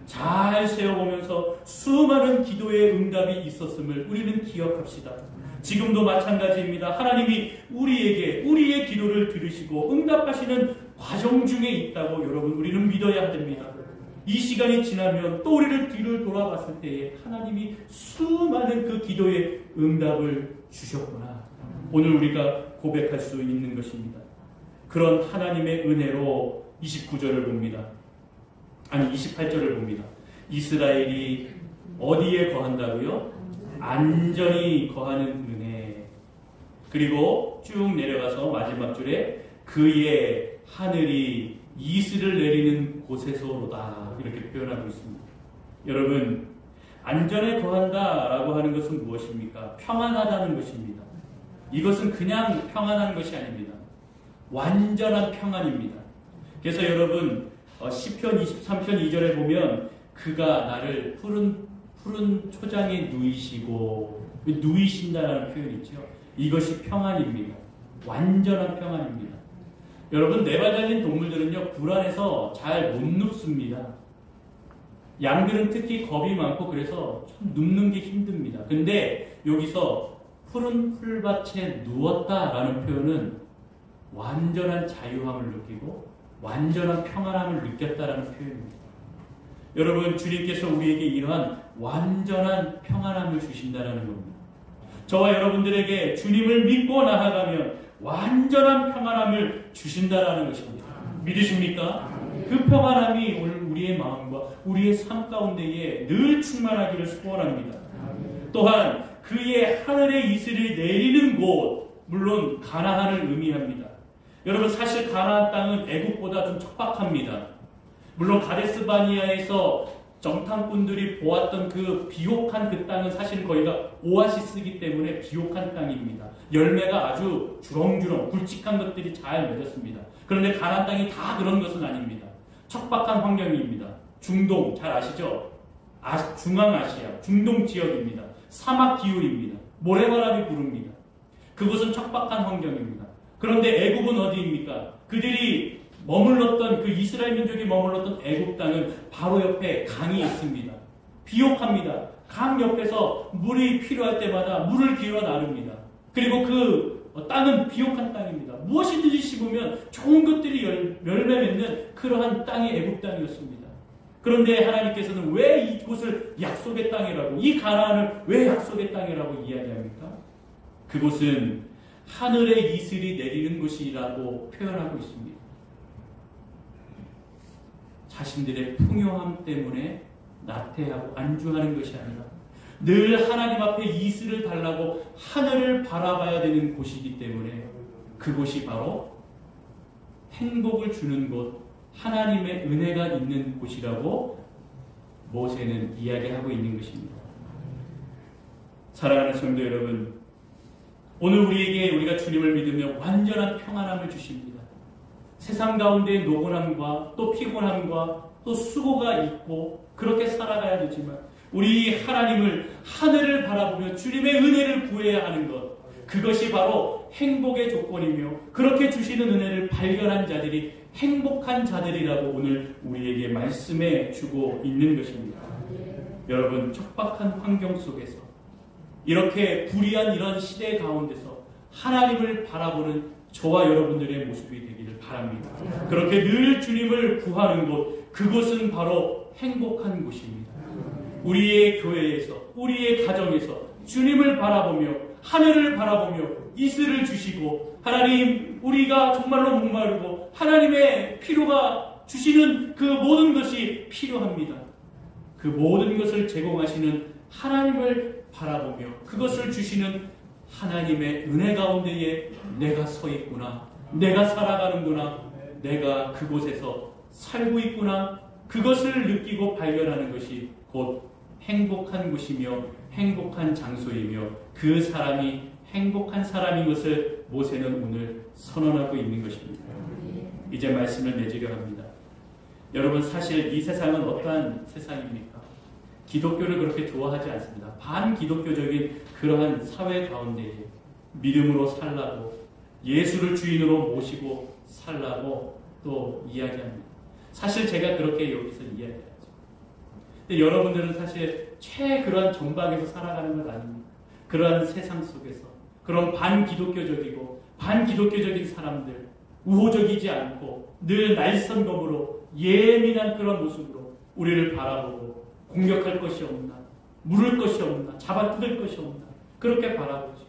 잘 세워보면서 수많은 기도의 응답이 있었음을 우리는 기억합시다. 지금도 마찬가지입니다. 하나님이 우리의 기도를 들으시고 응답하시는 과정 중에 있다고 여러분 우리는 믿어야 됩니다. 이 시간이 지나면 또 우리를 뒤를 돌아봤을 때에 하나님이 수많은 그 기도의 응답을 주셨구나, 오늘 우리가 고백할 수 있는 것입니다. 그런 하나님의 은혜로 29절을 봅니다. 아니 28절을 봅니다. 이스라엘이 어디에 거한다고요? 안전히 거하는 은혜. 그리고 쭉 내려가서 마지막 줄에 그의 하늘이 이슬을 내리는 곳에서로다 이렇게 표현하고 있습니다. 여러분, 안전에 거한다라고 하는 것은 무엇입니까? 평안하다는 것입니다. 이것은 그냥 평안한 것이 아닙니다. 완전한 평안입니다. 그래서 여러분, 시편 23편 2절에 보면 그가 나를 푸른 초장에 누이신다라는 표현이 있죠. 이것이 평안입니다. 완전한 평안입니다. 여러분, 네발 달린 동물들은요, 불안해서 잘 못 눕습니다. 양들은 특히 겁이 많고 그래서 참 눕는 게 힘듭니다. 근데 여기서 푸른 풀밭에 누웠다라는 표현은 완전한 자유함을 느끼고 완전한 평안함을 느꼈다라는 표현입니다. 여러분, 주님께서 우리에게 이러한 완전한 평안함을 주신다라는 겁니다. 저와 여러분들에게 주님을 믿고 나아가면 완전한 평안함을 주신다라는 것입니다. 믿으십니까? 그 평안함이 오늘 우리의 마음과 우리의 삶 가운데에 늘 충만하기를 소원합니다. 또한 그의 하늘의 이슬이 내리는 곳, 물론 가나안을 의미합니다. 여러분, 사실 가나안 땅은 애국보다 좀 척박합니다. 물론 가데스바니아에서 정탐꾼들이 보았던 그 비옥한 그 땅은 사실 거기가 오아시스이기 때문에 비옥한 땅입니다. 열매가 아주 주렁주렁 굵직한 것들이 잘 맺었습니다. 그런데 가나안 땅이 다 그런 것은 아닙니다. 척박한 환경입니다. 중동 잘 아시죠? 중앙아시아 중동 지역입니다. 사막 기후입니다. 모래바람이 부릅니다. 그곳은 척박한 환경입니다. 그런데 애국은 어디입니까? 그들이 머물렀던, 그 이스라엘 민족이 머물렀던 애국 땅은 바로 옆에 강이 있습니다. 비옥합니다. 강 옆에서 물이 필요할 때마다 물을 기어 나릅니다. 그리고 그 땅은 비옥한 땅입니다. 무엇이든지 심으면 좋은 것들이 열매 맺는 그러한 땅이 애굽 땅이었습니다. 그런데 하나님께서는 왜 이곳을 약속의 땅이라고, 이 가나안을 왜 약속의 땅이라고 이야기합니까? 그곳은 하늘의 이슬이 내리는 곳이라고 표현하고 있습니다. 자신들의 풍요함 때문에 나태하고 안주하는 것이 아니라 늘 하나님 앞에 이슬을 달라고 하늘을 바라봐야 되는 곳이기 때문에 그곳이 바로 행복을 주는 곳, 하나님의 은혜가 있는 곳이라고 모세는 이야기하고 있는 것입니다. 사랑하는 성도 여러분, 오늘 우리가 주님을 믿으며 완전한 평안함을 주십니다. 세상 가운데 노곤함과 또 피곤함과 또 수고가 있고 그렇게 살아가야 되지만 우리 하나님을, 하늘을 바라보며 주님의 은혜를 구해야 하는 것, 그것이 바로 행복의 조건이며 그렇게 주시는 은혜를 발견한 자들이 행복한 자들이라고 오늘 우리에게 말씀해 주고 있는 것입니다. 여러분, 척박한 환경 속에서 이렇게 불의한 이런 시대 가운데서 하나님을 바라보는 저와 여러분들의 모습이 되기를 바랍니다. 그렇게 늘 주님을 구하는 곳, 그곳은 바로 행복한 곳입니다. 우리의 교회에서, 우리의 가정에서 주님을 바라보며 하늘을 바라보며 이슬을 주시고, 하나님, 우리가 정말로 목마르고 하나님의 필요가 주시는 그 모든 것이 필요합니다. 그 모든 것을 제공하시는 하나님을 바라보며 그것을 주시는 하나님의 은혜 가운데에 내가 서 있구나, 내가 살아가는구나, 내가 그곳에서 살고 있구나, 그것을 느끼고 발견하는 것이 곧 행복한 곳이며 행복한 장소이며 그 사람이 행복한 사람인 것을 모세는 오늘 선언하고 있는 것입니다. 이제 말씀을 맺으려 합니다. 여러분, 사실 이 세상은 어떠한 세상입니까? 기독교를 그렇게 좋아하지 않습니다. 반기독교적인 그러한 사회 가운데에 믿음으로 살라고, 예수를 주인으로 모시고 살라고 또 이야기합니다. 사실 제가 그렇게 여기서 이야기하죠. 근데 여러분들은 사실 그러한 전방에서 살아가는 것 아닙니까? 그러한 세상 속에서 그런 반기독교적이고 반기독교적인 사람들, 우호적이지 않고 늘 날선검으로 예민한 그런 모습으로 우리를 바라보고 공격할 것이 없나, 물을 것이 없나, 잡아뜯을 것이 없나, 그렇게 바라보죠.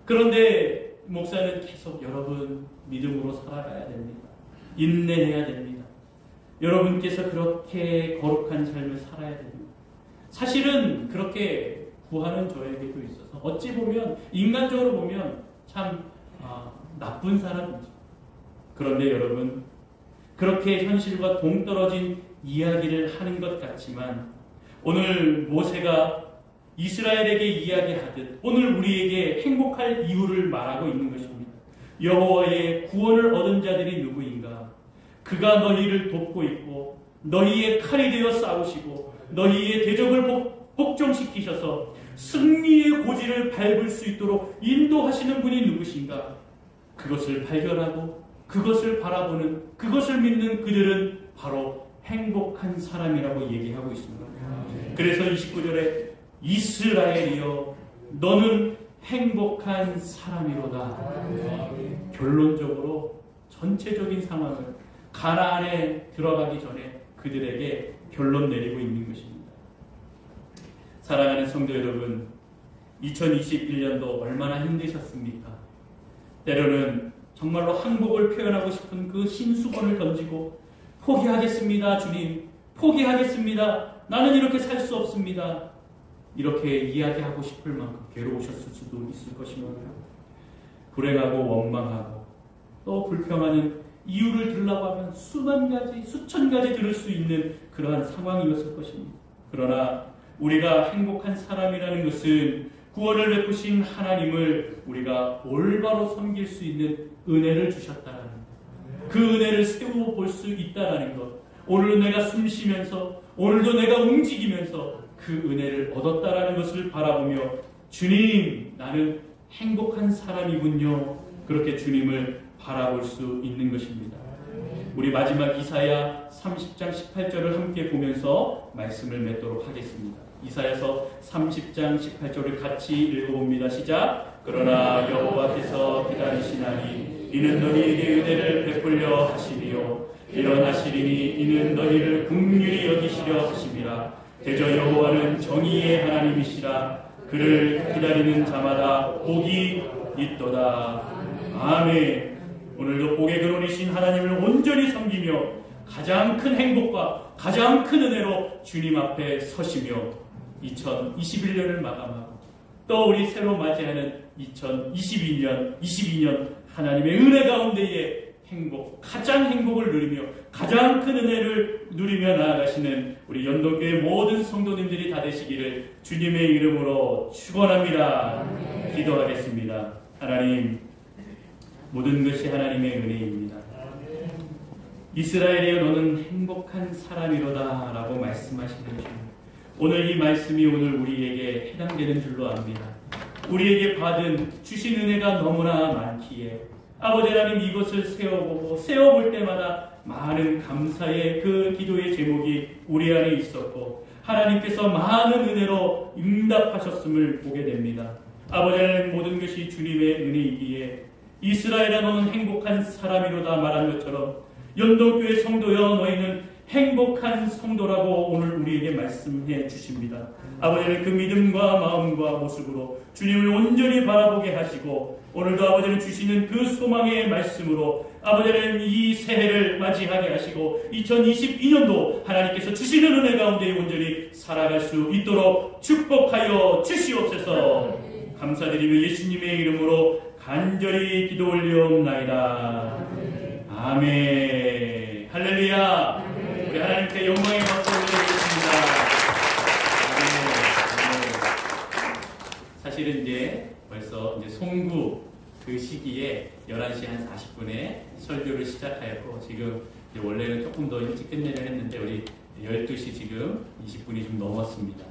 그런데 목사는 계속 여러분 믿음으로 살아가야 됩니다. 인내해야 됩니다. 여러분께서 그렇게 거룩한 삶을 살아야 됩니다. 사실은 그렇게 구하는 저에게도 있어서 어찌 보면, 인간적으로 보면 참 나쁜 사람이죠. 그런데 여러분, 그렇게 현실과 동떨어진 이야기를 하는 것 같지만 오늘 모세가 이스라엘에게 이야기하듯 오늘 우리에게 행복할 이유를 말하고 있는 것입니다. 여호와의 구원을 얻은 자들이 누구인가? 그가 너희를 돕고 있고 너희의 칼이 되어 싸우시고 너희의 대적을 복종시키셔서 승리의 고지를 밟을 수 있도록 인도하시는 분이 누구신가? 그것을 발견하고 그것을 바라보는, 그것을 믿는 그들은 바로 행복한 사람이라고 얘기하고 있습니다. 그래서 29절에 이스라엘이여 너는 행복한 사람이로다. 결론적으로 전체적인 상황을 가나안에 들어가기 전에 그들에게 결론 내리고 있는 것입니다. 사랑하는 성도 여러분, 2021년도 얼마나 힘드셨습니까? 때로는 정말로 항복을 표현하고 싶은 그 흰 수건을 던지고 포기하겠습니다, 주님. 포기하겠습니다. 나는 이렇게 살 수 없습니다. 이렇게 이야기하고 싶을 만큼 괴로우셨을 수도 있을 것입니다. 불행하고 원망하고 또 불평하는 이유를 들으려고 하면 수만 가지, 수천 가지 들을 수 있는 그러한 상황이었을 것입니다. 그러나 우리가 행복한 사람이라는 것은 구원을 베푸신 하나님을 우리가 올바로 섬길 수 있는 은혜를 주셨다는 것, 그 은혜를 세워 볼 수 있다는 것, 오늘도 내가 숨 쉬면서, 오늘도 내가 움직이면서 그 은혜를 얻었다라는 것을 바라보며 주님, 나는 행복한 사람이군요, 그렇게 주님을 바라볼 수 있는 것입니다. 우리 마지막 이사야 30장 18절을 함께 보면서 말씀을 맺도록 하겠습니다. 이사야서 30장 18절을 같이 읽어봅니다. 시작. 그러나 여호와께서 기다리시나니 이는 너희에게 은혜를 베풀려 하시리요 일어나시리니 이는 너희를 긍휼히 여기시려 하심이라. 대저 여호와는 정의의 하나님이시라. 그를 기다리는 자마다 복이 있도다. 아멘. 오늘도 복의 근원이신 하나님을 온전히 섬기며 가장 큰 행복과 가장 큰 은혜로 주님 앞에 서시며 2021년을 마감하고 또 우리 새로 맞이하는 2022년 하나님의 은혜 가운데에 가장 행복을 누리며 가장 큰 은혜를 누리며 나아가시는 우리 연동교회 모든 성도님들이 다 되시기를 주님의 이름으로 축원합니다. 기도하겠습니다. 하나님, 모든 것이 하나님의 은혜입니다. 이스라엘이여 너는 행복한 사람이로다 라고 말씀하시는 주님, 오늘 이 말씀이 오늘 우리에게 해당되는 줄로 압니다. 우리에게 주신 은혜가 너무나 많기에 아버지 하나님 이것을 세워볼 때마다 많은 감사의 그 기도의 제목이 우리 안에 있었고 하나님께서 많은 은혜로 응답하셨음을 보게 됩니다. 아버지 하나님 모든 것이 주님의 은혜이기에 이스라엘아 너는 행복한 사람이로다 말한 것처럼 연동교회 성도여 너희는 행복한 성도라고 오늘 우리에게 말씀해 주십니다. 아버지 하나님 그 믿음과 마음과 모습으로 주님을 온전히 바라보게 하시고 오늘도 아버지는 주시는 그 소망의 말씀으로 아버지 하나님 이 새해를 맞이하게 하시고 2022년도 하나님께서 주시는 은혜 가운데 온전히 살아갈 수 있도록 축복하여 주시옵소서. 감사드리며 예수님의 이름으로 간절히 기도 올리옵나이다. 아멘. 할렐루야. 우리 하나님께 영광의 박수 올려드리겠습니다. 사실은 이제 벌써 송구 그 시기에 11시 한 40분에 설교를 시작하였고 지금 이제 원래는 조금 더 일찍 끝내려 했는데 우리 12시 지금 20분이 좀 넘었습니다.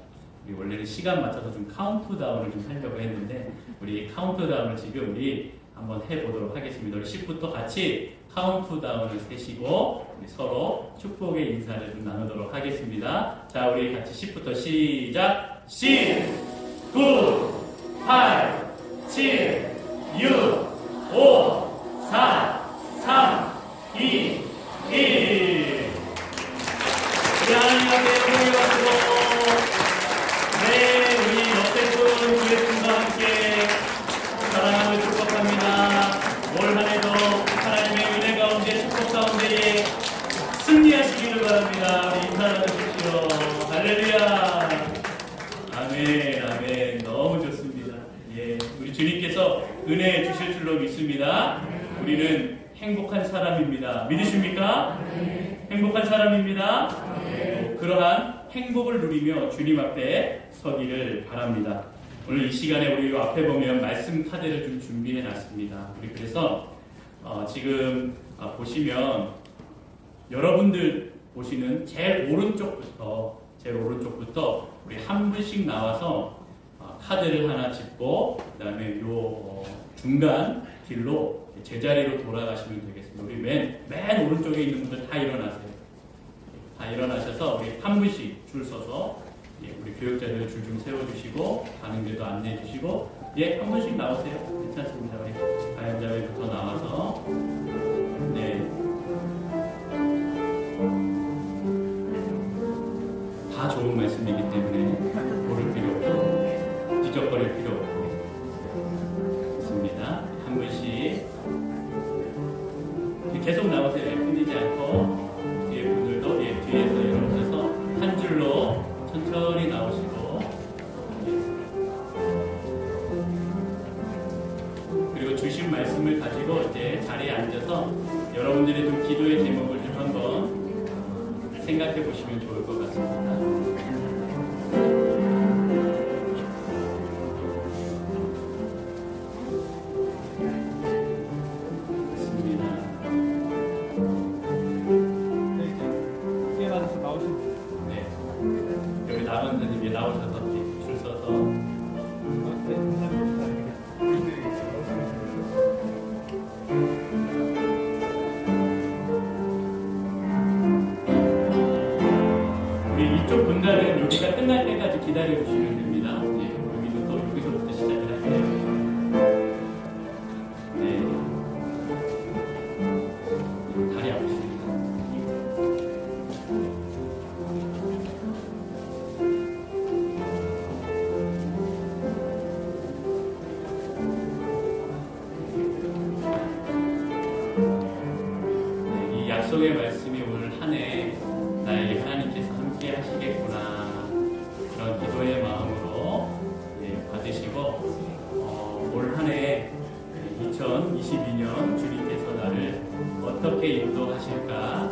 우리 원래는 시간 맞춰서 좀 카운트다운을 좀 하려고 했는데 우리 카운트다운을 지금 우리 한번 해보도록 하겠습니다. 우리 10부터 같이 카운트다운을 세시고 우리 서로 축복의 인사를 좀 나누도록 하겠습니다. 자, 우리 같이 10부터 시작. 10, 9, 8, 7, 6, 5, 4, 3, 2, 1. 우리 하나님 앞에 영광을 받고 우리 역대분 교회분과 함께 사랑하며 축복합니다. 올 한해도 하나님의 은혜 가운데 축복 가운데에 승리하시기를 바랍니다. 우리 인사 나누십시오. 할렐루야. 아멘, 아멘. 너무 좋습니다. 예, 우리 주님께서 은혜 주실 줄로 믿습니다. 우리는 행복한 사람입니다. 믿으십니까? 행복한 사람입니다. 그러한 행복을 누리며 주님 앞에 서기를 바랍니다. 오늘 이 시간에 우리 앞에 보면 말씀 카드를 좀 준비해 놨습니다. 우리 그래서 지금 보시면 여러분들 보시는 제일 오른쪽부터 우리 한 분씩 나와서 카드를 하나 짚고 그 다음에 요 중간 길로 제자리로 돌아가시면 되겠습니다. 우리 맨 오른쪽에 있는 분들 다 일어나세요. 다 일어나셔서 우리 한 분씩 줄 서서 우리 교육자들 줄 좀 세워주시고 가는 길도 안내해 주시고 한 분씩 나오세요. 괜찮습니다. 우리 가연자매부터 나와서 다 좋은 말씀이기 때문에 고를 필요 없고 뒤적거릴 필요 없고 있습니다. 한 분씩 계속 나오세요. 끊이지 않고 뒤에 분들도 뒤에서 일어나셔서 한 줄로 천천히 나오시고 그리고 주신 말씀을 가지고 이제 자리에 앉아서 여러분들의 좀 기도의 제목을 좀 한번 생각해 보시면 좋을 것 같습니다. 기다려주시면 됩니다. 여기서 또 여기서부터 시작을 할게요. 약속의 말씀이 오늘 한 해 나에게 하나님께서 함께 하시겠구나, 그런 기도의 마음으로 받으시고 올 한 해 2022년 주님께서 나를 어떻게 인도하실까,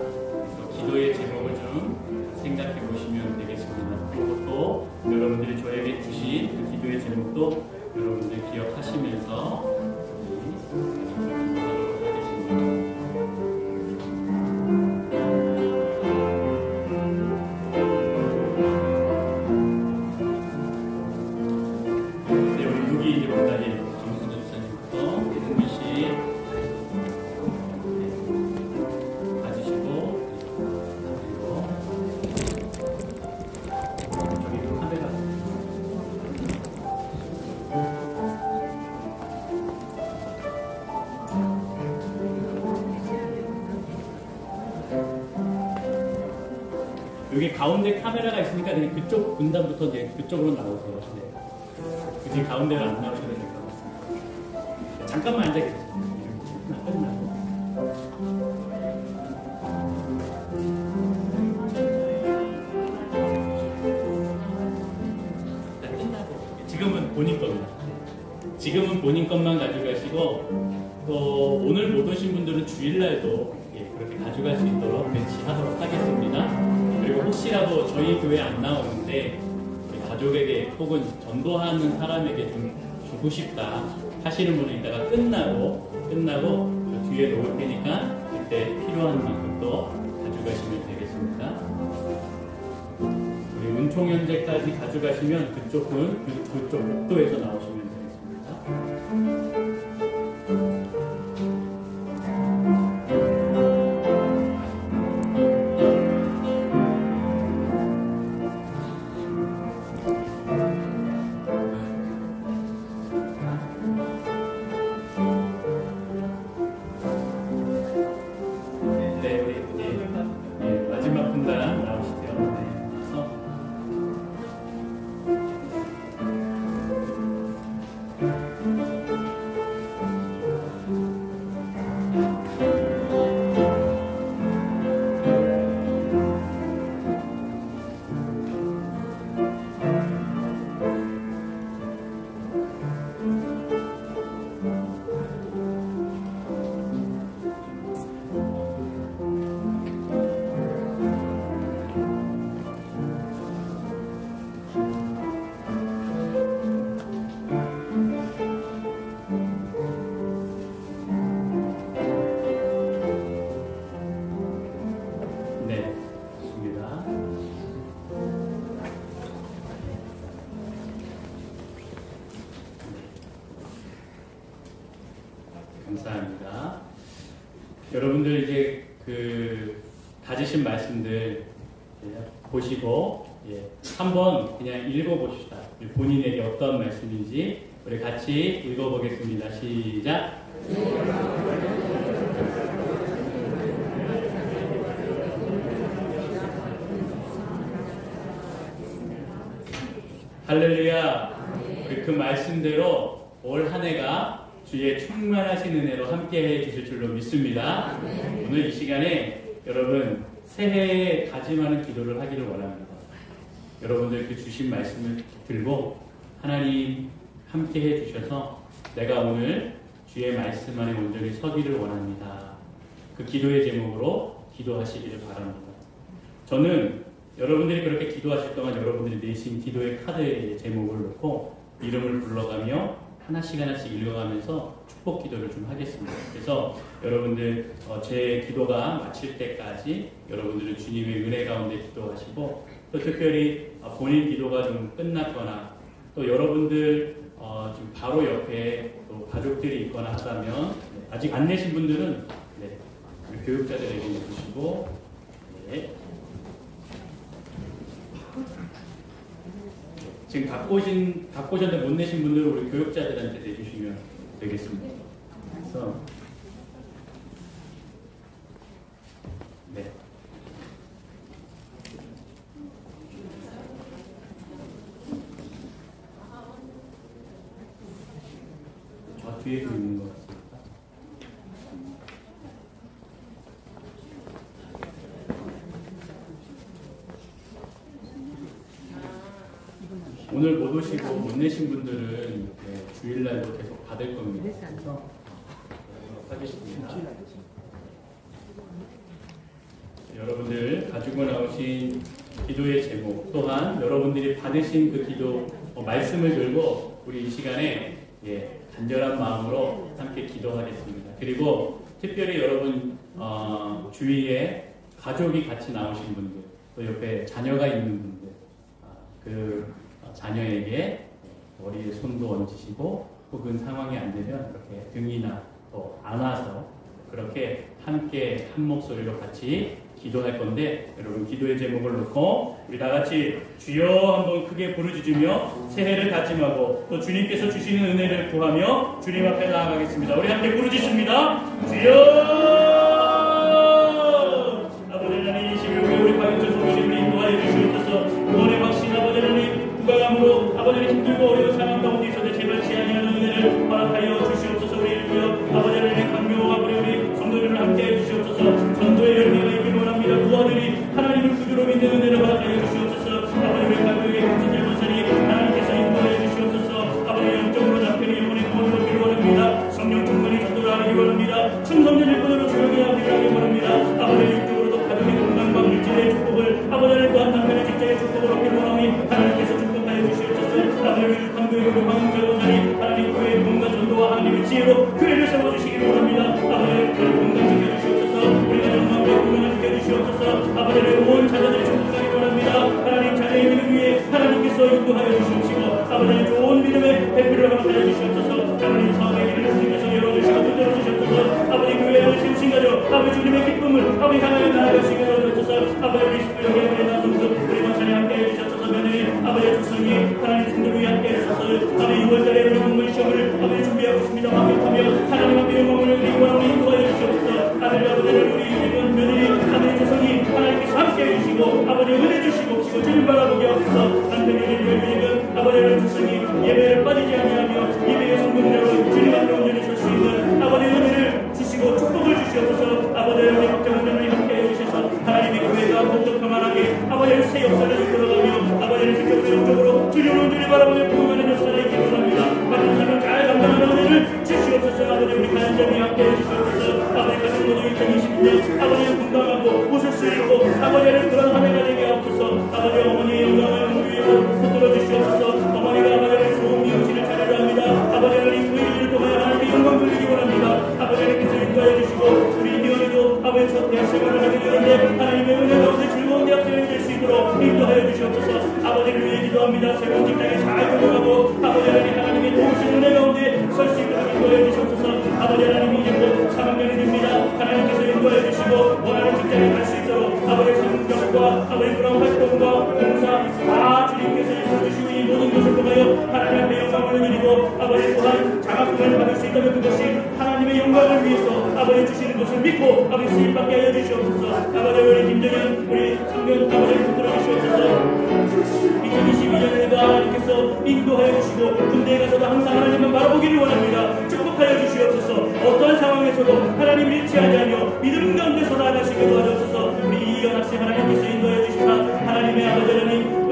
또 기도의 제목을 좀 생각해 보시면 되겠습니다. 그리고 또 여러분들이 저에게 주신 그 기도의 제목도 여러분들 기억하시면서 기도하도록 하겠습니다. 여기 가운데 카메라가 있으니까 그쪽 분단부터 그쪽으로 나오세요. 네. 굳이 가운데로 안 나오셔도 될 것 같습니다. 잠깐만 앉아 계세요. 지금은 본인 겁니다. 지금은 본인 것만 가져가시고, 또 오늘 못 오신 분들은 주일날도 그렇게 가져갈 수 있도록 배치하도록 하겠습니다. 그리고 혹시라도 저희 교회 안 나오는데 우리 가족에게 혹은 전도하는 사람에게 좀 주고 싶다 하시는 분은 이따가 끝나고 그 뒤에 놓을 테니까 그때 필요한 만큼 또 가져가시면 되겠습니다. 우리 은총 현재까지 가져가시면 그쪽은 그쪽 복도에서 나오시면 되겠습니다. 감사합니다. 여러분들 이제 그 다지신 말씀들 보시고 한번 그냥 읽어봅시다. 본인에게 어떤 말씀인지 우리 같이 읽어보겠습니다. 시작. 할렐루야. 우리 그 말씀대로 올 한 해가 주의 충만하신 은혜로 함께해 주실 줄로 믿습니다. 오늘 이 시간에 여러분 새해에 다짐하는 기도를 하기를 원합니다. 여러분들 그 주신 말씀을 들고 하나님 함께해 주셔서 내가 오늘 주의 말씀 안에 온전히 서기를 원합니다. 그 기도의 제목으로 기도하시기를 바랍니다. 저는 여러분들이 그렇게 기도하실 동안 여러분들이 내신 기도의 카드에 제목을 넣고 이름을 불러가며 하나씩 읽어가면서 축복 기도를 좀 하겠습니다. 그래서 여러분들 제 기도가 마칠 때까지 여러분들은 주님의 은혜 가운데 기도하시고, 또 특별히 본인 기도가 좀 끝났거나 또 여러분들 지금 바로 옆에 또 가족들이 있거나 하다면 아직 안 내신 분들은 우리 교육자들에게 내주시고 지금 갖고 오셨는데 못 내신 분들은 우리 교육자들한테 내주시면 되겠습니다. 그래서 저 뒤에도 있는 것 같습니다. 오늘 못 오시고 못 내신 분들은 주일날도 계속 받을 겁니다. 그래서 하겠습니다. 여러분들 가지고 나오신 기도의 제목 또한 여러분들이 받으신 그 기도 말씀을 들고 우리 이 시간에 간절한 마음으로 함께 기도하겠습니다. 그리고 특별히 여러분 주위에 가족이 같이 나오신 분들 또 옆에 자녀가 있는 분들 그 자녀에게 머리에 손도 얹으시고 혹은 상황이 안 되면 이렇게 등이나 또 안아서 그렇게 함께 한 목소리로 같이 기도할 건데 여러분 기도의 제목을 놓고 우리 다 같이 주여 한번 크게 부르짖으며 새해를 다짐하고 또 주님께서 주시는 은혜를 구하며 주님 앞에 나아가겠습니다. 우리 함께 부르짖습니다. 주여 아버지 하나님 이 시간에 우리 박영철 성도님을 인도하여 주시옵소서. 구원의 확신 아버지 하나님 구강함으로 아버지 하나님 힘들고 어려운 상황 가운데 있어도 제발 지하니하는 은혜를 허락하여 주시옵소서. 우리 주여 아버지 하나님 강묘와 우리 성도님을 함께해 주시옵소서. 전도의 열매가 있기를 원합니다. 부하들이 하나님을 구주로 믿는 은혜를 허락하여 주시옵소서. 아버지 우리 가족의 금전질 권세리 하나님께서 인도하여 주시옵소서. 아버지 영적으로 남편의 영혼의 구원을 얻기를 원합니다. 성령 충만히 전도를 하기 원합니다. 충성된 일꾼으로 조용히 하기 원합니다. 아버지 육적으로도 가족의 건강과 물질의 축복을 아버지 하나님 또한 남편의 직장의 축복을 얻기를 원하니 하나님께서 축복하여 주시옵소서. 아버지 육한교회 방응절 원자리 하나님 교회의 공간 전도와 하나님의 지혜로 교회를 세워주시기를 원합니다. 아버지 건강 지켜주시옵소서. 우리 가족 마음의 건강을 지켜주시옵소서. 아버지 온 자녀들이 축복하기 원합니다. 하나님 자녀의 믿음 위에 하나님께서 인도하여 주시옵시고 아버지 좋은 믿음의 대표를 허락하여 주시옵소서. 하나님 사업의 길을 주님께서 열어주시고 흔들어 주시옵소서. 아버지 교회를 세우신 가족 아버지 주님의 기쁨을 아버지 하나님 나아갈 수 있게 도와주옵소서. 아버지 우리 식구에게 우리 나성수 우리 원산에 함께해 주셨소서. 며느리 아버지 주성이 하나님 성도를 위해 함께해 주셔서 아버지 6월달에 우리 공무원 시험을 아버지 준비하고 있습니다. 완벽하며 하나님 앞에 영광을 드리고 우리 인도하여 주시옵소서. 아버지를 우리 이번 며느리 아버지 주성이 하나님께서 함께해 주시고 아버지 은혜 주시고 주님 바라보게 하옵소서. 남편에게 교회는 아버지를 주성이 예배를 빠지지 아니하며 예배의 성공대로 주님 앞에 온전히 설 수 있는 아버지 은혜를 주시고 축복을 주시옵소서. 아버지 우리 걱정한 자들이 함께해 주셔서 하나님의 교회가 더욱더 평안하게 아버지의 새 역사를 이끌어가며 아버지를 직접 영적으로 주님을 온전히 바라보며 부흥하는 역사를 있기를 원합니다. 받은 사명 잘 감당하는 은혜를 주시옵소서. 아버지 우리 가연자들이 함께해 주시옵소서. 아버지 가정 모두 2022년 아버지의 건강하고 웃을 수 있고 아버지를 그런 한 해가 되게 하옵소서. 아버지 어머니의 영광을 위해서 붙들어 주시옵소서. 어머니가 아버지를 좋은 미용실을 차리려 합니다. 아버지를 이 9일을 통하여 하나님의 영광 돌리기 원합니다. 아버지께서 인도해 주시고 우리 미연이도 아버지 첫 대학 생활을 하게 되는데 하나님의 은혜 가운데 즐거운 대학생이 될 수 있도록 인도하여 주시옵소서. 아버지를 위해 기도합니다. 새로운 직장에 잘 적응하고 아버지 하나님의 도우신 은혜 가운데 설 수 있도록 인도해 주시옵소서. 아버지 하나님 이제 곧 3학년이 됩니다. 하나님께서 인도해 주시고 원하는 직장에 갈 수 있도록 아버지 성격과 아버지 그런 활동과 봉사 다 주님께서 인도해주시고 이 모든 것을 통하여 하나님 앞에 영광을 드리고 아버지 또한 장학금을 받을 수 있다면 그것이 하나님의 영광을 위해서 아버지 주시는 것을 믿고 아버지 수입받게 하여 주시옵소서. 아버지 우리 김정현 우리 청년 아버지 붙들어 주시옵소서. 2022년에도 하나님께서 인도하여 주시고 군대에 가서도 항상 하나님만 바라보기를 원합니다. 축복하여 주시옵소서. 어떠한 상황에서도 하나님 잃지하지 않으며 믿음 가운데서 나아가시게 도와주옵소서. 우리 이현 학생 하나님께서 인도하여 주시사 하나님의 아버지 하나님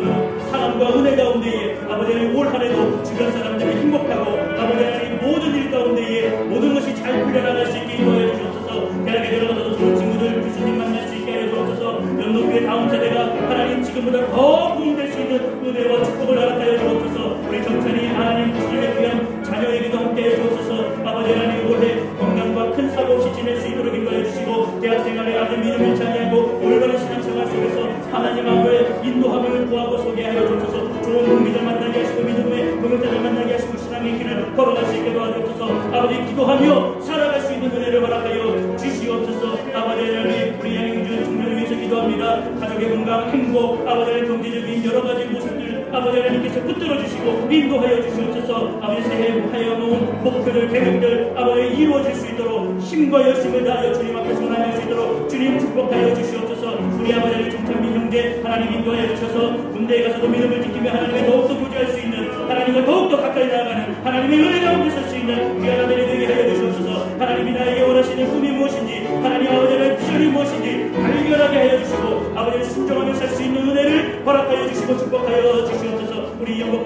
사랑과 은혜 가운데에 아버지 하나님 올 한해도 주변 사람들이 행복하고 아버지 하나님 모든 일 가운데에 모든 것이 잘 풀려나갈 수 있게 인도하여 주시옵소서. 대학에 들어가서도 좋은 친구들 교수님 만날 수 있게 하여 주옵소서. 연동교회 다음 세대가 하나님 지금보다 더 부흥될 수 있는 은혜와 축복을 허락하여 주옵소서. 우리 정찬이 하나님 주님의 귀한 자녀에게도 함께해 주옵소서. 아버지 하나님 올해 건강과 큰 사고 없이 지낼 수 있도록 인도해 주시고 대학생활에 아주 믿음 잃지 아니하고 올바른 신앙생활 속에서 하나님 앞에 인도함을 구하고 소개하여 주옵소서. 좋은 동기들 만나게 하시고 믿음의 동역자들 만나게 하시고 신앙의 길을 걸어갈 수 있게 도와주옵소서. 아버지 기도하며 살아갈 수 있는 은혜를 허락하여 주시옵소서. 아버지 하나님 우리 양영준 청년을 위해서 기도합니다. 가족의 건강, 행복, 아버지의 경제적인 여러 가지 모습들 아버지 하나님께서 붙들어 주시고 인도하여 주시옵소서. 아버지 새해 하여 놓은 목표들, 계획들 아버지 이루어질 수 있도록 힘과 열심을 다하여 주님 앞에 선언할 수 있도록 주님 축복하여 주시옵소서. 우리 아버지 정찬민 형제 하나님 인도하여 주셔서 군대에 가서도 믿음을 지키며 하나님을 더욱더 부지할 수 있는 하나님을 더욱더 가까이 나아가는 하나님의 은혜 가운데 설 수 있는 귀한 아들이 되게 하여 주시옵소서. 하나님이 나에게 원하시는 꿈이 무엇인지 하나님 아버지의 비전이 무엇인지 발견하게 하여 주시고 아버지를 순종하며 살 수 있는 은혜를 허락하여 주시고 축복하여 주시옵소서. 우리 영광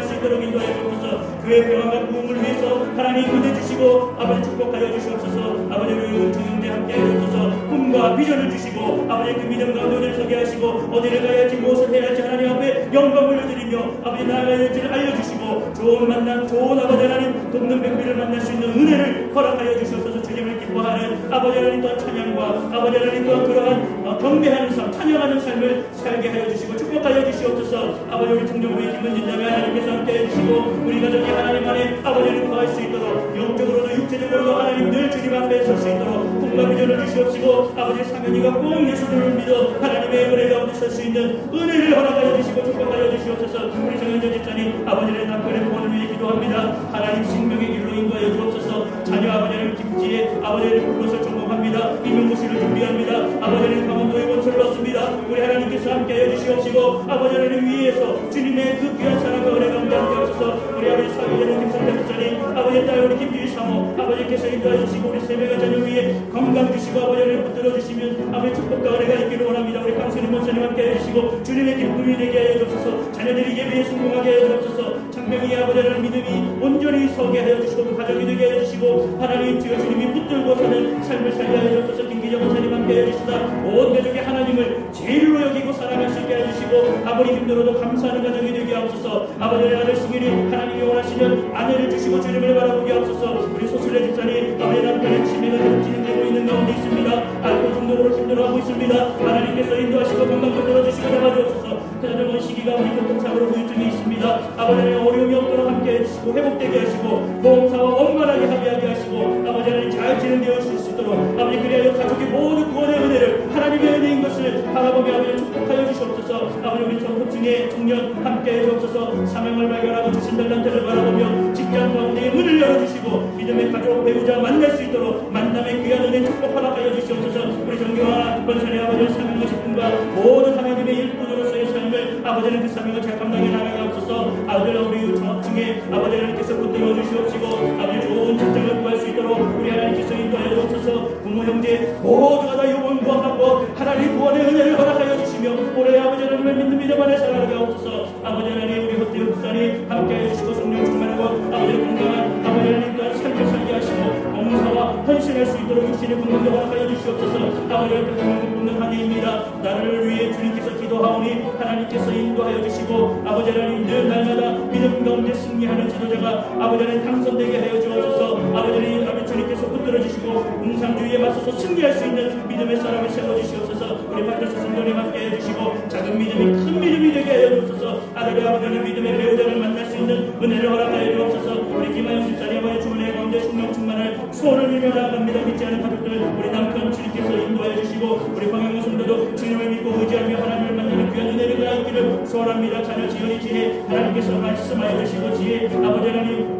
수 있도록 인도하여 주옵소서. 그의 평안과 부흥을 위해서 하나님 은혜 주시고 아버지 축복하여 주시옵소서. 아버지 우리 주님께 함께하여 주옵소서. 꿈과 비전을 주시고 아버지 그 믿음 가운데 오늘 서게 하시고 어디를 가야 할지 무엇을 해야 할지 하나님 앞에 영광을 올려드리며 아버지 나아가야 할지를 알려주시고 좋은 만남 좋은 아버지 하나님 돕는 백비를 만날 수 있는 은혜를 허락하여 주시옵소서. 주님을 기뻐하는 아버지 하나님 또한 찬양과 아버지 하나님 또한 그러한 경배하는 삶 찬양하는 삶을 살게 하여 주시고 축복하여 주시옵소서. 아버지 우리 청정부의 김은진자매 하나님께서 함께해 주시고 우리 가정이 하나님 안에 아버지를 구할 수 있도록 영적으로도 육체적으로도 하나님 늘 주님 앞에 설 수 있도록 꿈과 비전을 주시옵시고 아버지 상현이가 꼭 예수님을 믿어 하나님의 은혜 가운데 설 수 있는 은혜를 허락하여 주시고 축복하여 주시옵소서. 우리 정현재 집사님 아버지의 남편의 구원을 위해 기도합니다. 하나님 생명의 길로 인도하여 주옵소서. 자녀 아버지를 김치에 아버지를 불러서 전공합니다. 임용고시를 준비합니다. 아버지는 강원도에 원서를 얻습니다. 우리 하나님께서 함께하여 주시옵시고 아버지를 위해서 주님의 그 귀한 사랑과 은혜 가운데 함께하옵소서. 우리 아버지 사위되는 김성태 목사님 아버지 딸 우리 김주희 사모 아버지께서 인도하여 주시고 우리 세 명의 자녀 위에 건강 주시고 아버지를 붙들어 주시면 아버지 축복과 은혜가 있기를 원합니다. 우리 강선희 목사님 함께하여 주시고 주님의 기쁨이 되게 하여 주옵소서. 자녀들이 예배에 순종하게 하여 주옵소서. 창병이 아버지를 믿음이 온전히 서게 하여 주시고 그 가정이 되게 하여 주시고 하나님 주여 주님이 붙들고 사는 삶을 살게 하여 주옵소서. 김기정 목사님 함께하여 주시다 온 가족이 하나님을 제일로 여기고 사랑할 수 있게 하여 주시고 아무리 힘들어도 감사하는 가정이 되게 하옵소서. 아버지의 아들 승일이 하나님이 원하시는 아내를 주시고 주님을 바라보게 하옵소서. 우리 소술래 집사님 아버지 남편의 치매가 계속 진행되고 있는 가운데 있습니다. 알코올 중독으로 힘들어하고 있습니다. 하나님께서 인도하시고 건강 붙들어 주시고 잡아주옵소서. 그자정은 시기가 우리 교통사고로 후유증이 있습니다. 아버지의 어려움이 없도록 함께해 주시고 회복되게 하시고 보험사와 원만하게 합의하게 하시고 아버지 하나님 잘 진행되어 줄 수 있도록 아버지 그리하여 가족이 모두 구원의 은혜를 하나님의 은혜인 것을 바라보며 아버지 축복하여 주시옵소서. 아버지 우리 전통중에 청년 함께해 주옵소서. 사명을 발견하고 주신 달란트를 바라보며 직장 가운데 문을 열어주시고 믿음의 가족 배우자 만날 수 있도록 만남의 귀한 은혜 축복 허락하여 주시옵소서. 우리 정교와 권선의 아버지의 사명하신 분과 모든 하나님의 일꾼으로서의 삶을 아버지는 그 사명을 잘 감당해 나가게 하옵소서. 아버지는 우리 전통중에 아버지 하나님께서 붙들어 주시옵시고 아버지 좋은 직장을 구할 수 있도록 우리 하나님께서 인도하여 주옵소서. 부모 형제 모두가 다 영원과 하고 하나님 구원의 은혜를 허락하여 주시며 올해 아버지 하나님을 믿는 믿음 안에 살아가게 하옵소서. 아버지 하나님 우리 헛되어 국산이 함께해 주시고 성령 충만하고 아버지 건강한 아버지 하나님과 삶을 살게 하시고 봉사와 헌신할 수 있도록 육신의 건강을 허락하여 주시옵소서. 아버지 하나님 붙는 한 해입니다. 나를 위해 주님께서 기도하오니 하나님께서 인도하여 주시고 아버지 하나님 늘 날마다 믿음 가운데 승리하는 지도자가 아버지 하나님 당선되게 하여 주옵소서. 아버지 하나님 주님께서 붙들어 주시고 공산주의에 맞서서 승리할 수 있는 믿음의 사람을 세워주시옵소서. 우리 반드시 성령님 함께해 주시고 작은 믿음이 큰 믿음이 되게 하여 주옵소서. 아들의 아버지는 믿음의 배우자를 만날 수 있는 은혜를 허락하여 주옵소서. 우리 김하영 집사님의 주문의 가운데 성령 충만을 소원을 빌며 나아갑니다. 믿지 않은 가족들 우리 남편 주님께서 인도하여 주시고 우리 방향의 성도도 주님을 믿고 의지하며 하나님을 만나는 귀한 은혜를 가있기를 소원합니다. 자녀 지연이 지혜 하나님께서 말씀하여 주시고 지혜 아버지 하나님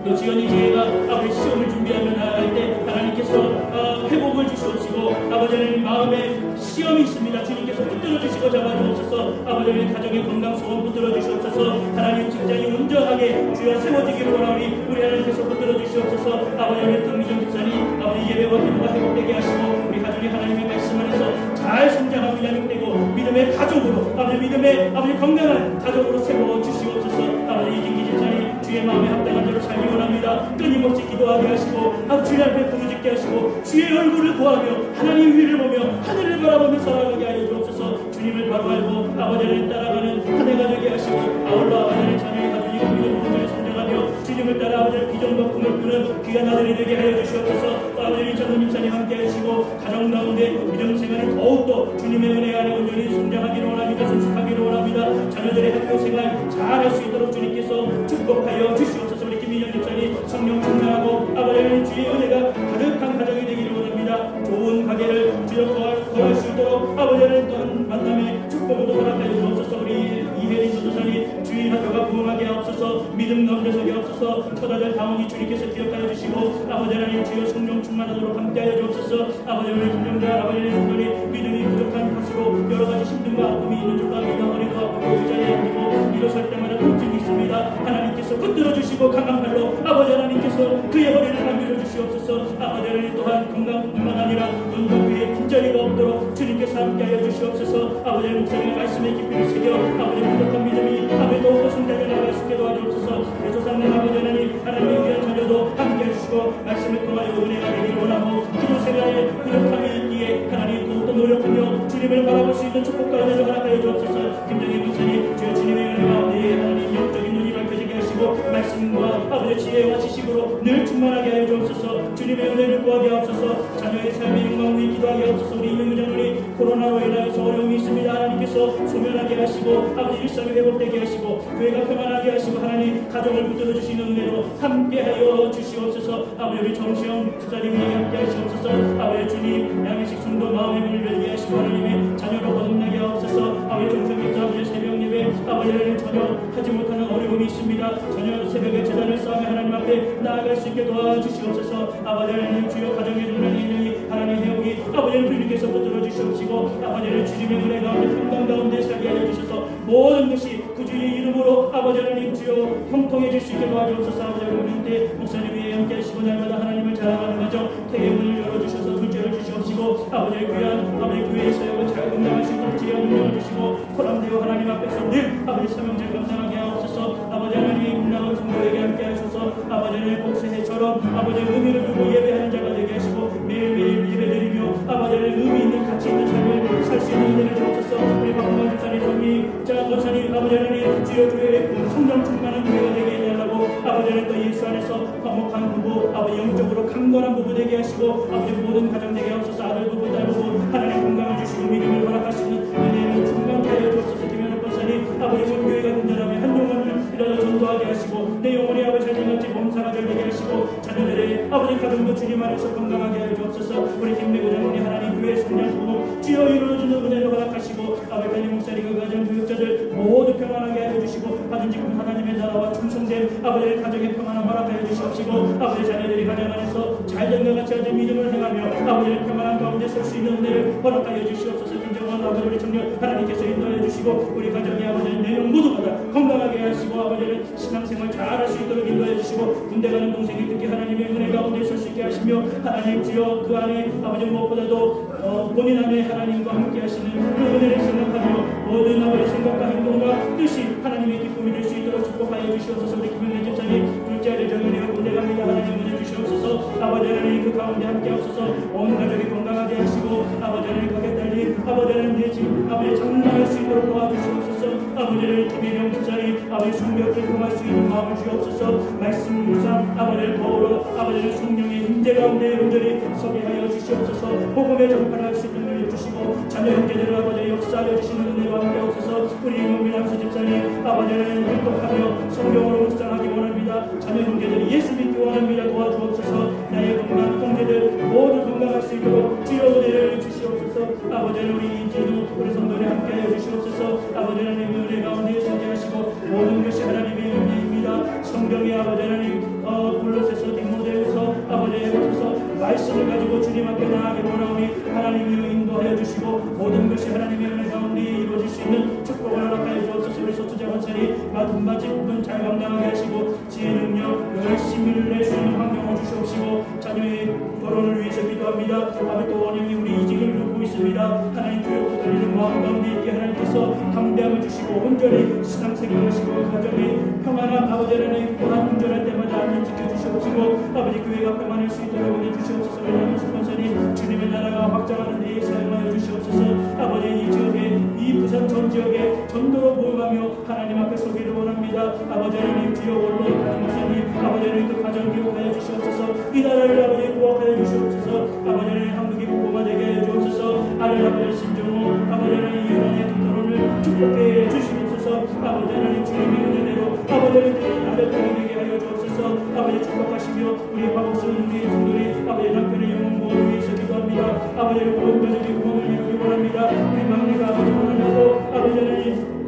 또 지연이 지혜가 아버지 시험을 준비하며 나아갈 때 하나님께서 회복을 주시옵시고 아버지 하나님 마음에 시험이 있습니다. 주님께서 붙들어 주시고 잡아주옵소서. 아버지 하나님 가정의 건강 소원 붙들어 주시옵소서. 하나님 직장이 온전하게 주여 세워지기를 원하오니 우리 하나님께서 붙들어 주시옵소서. 아버지 하나님 강미정 집사님 아버지 예배와 기도가 회복되게 하시고 우리 가족이 하나님의 말씀 안에서 잘 성장하고 양육되고 믿음의 가족으로 아버지 믿음의 아버지 건강한 가족으로 세워 주시옵소서. 아버지 이진기 집사님 주의 마음에 합당한 대로 살기 원합니다. 끊임없이 기도하게 하시고 주의 앞에 부르짖게 하시고 주의 얼굴을 구하며 하나님 위를 보며 하늘을 바라보며 살아가게 하여 주옵소서. 주님을 바로 알고 아버지 하나님 따라가는 한 해가 되게 하시고 아울러 아버지 하나님 자녀의 가족이 믿음 온전히 성장하며 주님을 따라 아버지의 비전과 꿈을 꾸는 귀한 아들이 되게 하여 주시옵소서. 또 아버지 전도 집사님 함께 하시고 가정 가운데 믿음 생활이 더욱더 주님의 은혜 안에 온전히 성장하기를 원합니다. 성숙하기를 원합니다. 자녀들의 학교 생활 잘할 수 있도록 주님께서 축복하여 주시옵소서. 우리 김민영 집사님 성령 충만하고 아버지 하나님 주의 은혜가 가득한 가정이 되기를 원합니다. 좋은 가게를 주여 거할 수 있도록 아버지 하나님 또한 만남의 축복을 허락하여 주옵소서. 우리 이혜리 전도사님 주의 학교가 부흥하게 하옵소서. 믿음 가운데 서게 하옵소서. 처다들 다원이 주님께서 기억하여 주시고 아버지 하나님 주여 성령 충만하도록 함께하여 주옵소서. 아버지 하나님 김정자 아버지 하나님 믿음이 부족한 것으로 여러 가지 힘듦과 아픔이 있는 줄 압니다. 머리도 아프고 의자에 앉고 일어설 때마다 통증이 있습니다. 하나님께서 붙들어 주시고 강한 팔로 아버지 하나님께서 그의 허리를 만들어 주시옵소서. 아버지 하나님 또한 건강뿐만 아니라 눈과 귀에 빈자리가 없도록 주시고 주님께서 함께하여 주시옵소서. 아버지 목사님의 말씀에 깊이 새겨 아버지 부족한 믿음이 아버지 더욱더 성장해 나갈 수 있게 도와주옵소서. 조상님 아버지 하나님의 귀한 자녀도 함께해 주시고 말씀을 통하여 은혜가 되기를 원하고 기도 생활에 부족함이 있기에 하나님 더욱더 노력하며 주님을 바라볼 수 있는 축복과 은혜를 허락하여 주옵소서. 김정희 목사님 주여 주님의 은혜 가운데 하나님 영적인 눈이 밝혀지게 하시고 말씀과 아버지 지혜와 지식으로 늘 충만하게 하여 주옵소서. 주님의 은혜를 구하게 하옵소서. 자녀의 삶의 영광 위에 기도하게 하옵소서. 우리 이명규 장로님 코로나로 인하여서 어려움이 있습니다. 하나님께서 소멸하게 하시고 아버지 일상이 회복되게 하시고 교회가 평안하게 하시고 하나님 가정을 붙들어 주시는 은혜로 함께하여 주시옵소서. 아버지 우리 정시영 집사님에게 함께 하시옵소서. 아버지 주님 양의식 성도 마음의 문을 열게 하시고 하나님의 자녀로 거듭나게 하옵소서. 아버지 정성님께서 아버지 새벽 예배 아버지를 전혀 하지 못하는 어려움이 있습니다. 전혀 새벽에 재단을 쌓으며 하나님 앞에 나아갈 수 있게 도와주시옵소서. 아버지 하나님 주여 가정의 눈을 하나님 해오기 아버지를 주님께서 붙들어 주시옵시고 아버지를 주님의 은혜 가운데 평강 가운데 살게 하여 주셔서 모든 것이 그 주의 이름으로 아버지 하나님 주여 형통해질 수 있게 도와주옵소서. 아버지 우리 때 목사님 위에 함께 하시고 날마다 하나님을 자랑하는 가정 태의 문을 열어주셔서 둘째를 주시옵시고 아버지의 귀한 아버지 교회의 사역을 잘 감당할 수 있도록 지혜와 능력을 주시고 코람되어 하나님 앞에서 늘 아버지 사명제를 감당하게 하옵소서. 아버지 하나님 문랑은 성도에게 함께 하셔서 아버지를 복세해처럼 아버지의 의미를 두고 예배하는 자가 되게 하시고 매일매일 예배드리며 아버지를 의미 있는 가치 있는 삶을 살 수 있는 은혜를 주옵소서. 우리 박홍만 집사님 정리자 권사님 아버지 하나님 주여 교회의 성령 충만한 교회가 되게 해달라고 아버지는 또 예수 안에서 화목한 부부 아버지 영적으로 강건한 부부 되게 하시고 아버지 모든 가정 되게 하옵소서. 아들 부부 딸 부부 하나님 건강을 주시고 믿음을 허락하시는 은혜를 충만케 하여 주옵소서. 김현욱 권사님 아버지 온 교회가 분전하며 한 영혼을 일어나 전도하게 하시고 내 영혼이 아버지 자녀같이 범사가 잘 되게 하시고 자녀들의 아버지 가정도 주님 안에서 건강하게 하여 주옵소서. 우리 김대구 장로님 하나님 교회 성장 부부 주여 이루어지는 은혜를 허락하시고 아버지 담임 목사님 그 가정 교육자들 모두 평안하게 하여 주시고 받은 지금 하나님의 나라와 충성된 아버지의 가정의 평안을 허락하여 주시옵시고 아버지 자녀들이 가정 안에서 잘된것 같이 아주 믿음을 행하며 아버지의 평안한 가운데 설 수 있는 은혜를 허락하여 주시옵소서. 김정환 아버지 우리 청년 하나님께서 인도하여 주시고 우리 가정의 아버지의 내용 모두마다 건강하게 하시고 아버지를 신앙생활 잘할 수 있도록 인도해 주시고 군대 가는 동생이 특히 하나님의 은혜 가운데 설 수 있게 하시며 하나님 주여 그 안에 아버지 무엇보다도 본인 안에 하나님과 함께 하시는 그 은혜를 생각하며 모든 아버지의 생각과 행동과 뜻이 하나님의 기쁨이 될 수 있도록 축복하여 주시옵소서. 우리 김영래 집사님 둘째 아들 정은이가 군대 갑니다. 하나님 은혜 주시옵소서. 아버지 하나님 그 가운데 함께 하옵소서. 온 가족이 건강하게 하시고 아버지 하나님 가게 달리 아버지 하나님 내 집 아버지 장난할 수 있도록 도와주시옵소서. 아버지를 김혜령 집사님 아버지 성벽을 통할 수 있는 마음을 주옵소서. 말씀 묵상 아버지를 거울로 아버지를 성령의 임재 가운데 온전히 서게 하여 주시옵소서. 복음의 전파를 할 수 있는 은혜를 주시고 자녀 형제들을 아버지 역사하여 주시는 은혜로 함께 하옵소서. 우리 이문민함수 집사님 아버지를 율법하며 성경으로 묵상하기 원합니다. 자녀 형제들이 예수 믿기 원합니다. 도와주옵소서. 나의 건강 형제들 모두 건강할 수 있도록 주여 은혜를 주시옵소서. 아버지는 우리 인재도 우리 성도에 함께하여 주시옵소서. 아버지는 은혜 가운데 서게하시고 모든 것이 하나님의 은혜입니다. 성경의 아버지 하나님 블로세서 디모데후서 아버지의 것에서 말씀을 가지고 주님 앞에 나아가게 원하오니 하나님이 인도하여 주시고 모든 것이 하나님의 은혜 가운데 이루어질 수 있는 축복을 허락하여 주옵소서. 우리 소투자 권사님 맡은 바 직분 잘 감당하게 하시고 지혜 능력 열심히 낼 수 있는 환경을 주시옵시고 자녀의 결혼을 위해서 기도합니다. 아버지 또 원영이 우리 이직을 누르고 있습니다. 하나님 주여 부들리는 마음 가운데 있게 하나님께서 감대함을 주시고 온전히 신앙생활을 하시고 가정이 평안한 아버지 하나님 또한 운전할 때마다 안전 지켜주시옵시고 아버지 교회가 평안할 수 있도록 은혜 주시옵소서. 왜냐하면 수건사님 주님의 나라가 확장하는 데에 사용하여 주시옵소서. 아버지 이 지역에 이 부산 전 지역에 전도로 모험하며 하나님 앞에 서기를 원합니다. 아버지 하나님 주여 원로 목사님 아버지 하나님 그 가정 기록하여 주시옵소서. 이 나라를 아버지 구원하여 주시옵소서. 아버지 하나님 한국이 복음화 되게 하여 주옵소서. 아들 아버지 신정호 아버지 하나님 이혼의 결혼을 축복해 주시옵소서. 아버지 하나님 주님의 은혜대로 아버지 하나님 아들들이 되게 하여 주옵소서. 아버지 축복하시며 우리 박옥순 우리 성도의 아버지 남편의 영혼 구원을 위해서 기도합니다. 아버지 온 가족의 구원을 이루기 원합니다. 우리 막내가 아버지 원하고 아버지 하나님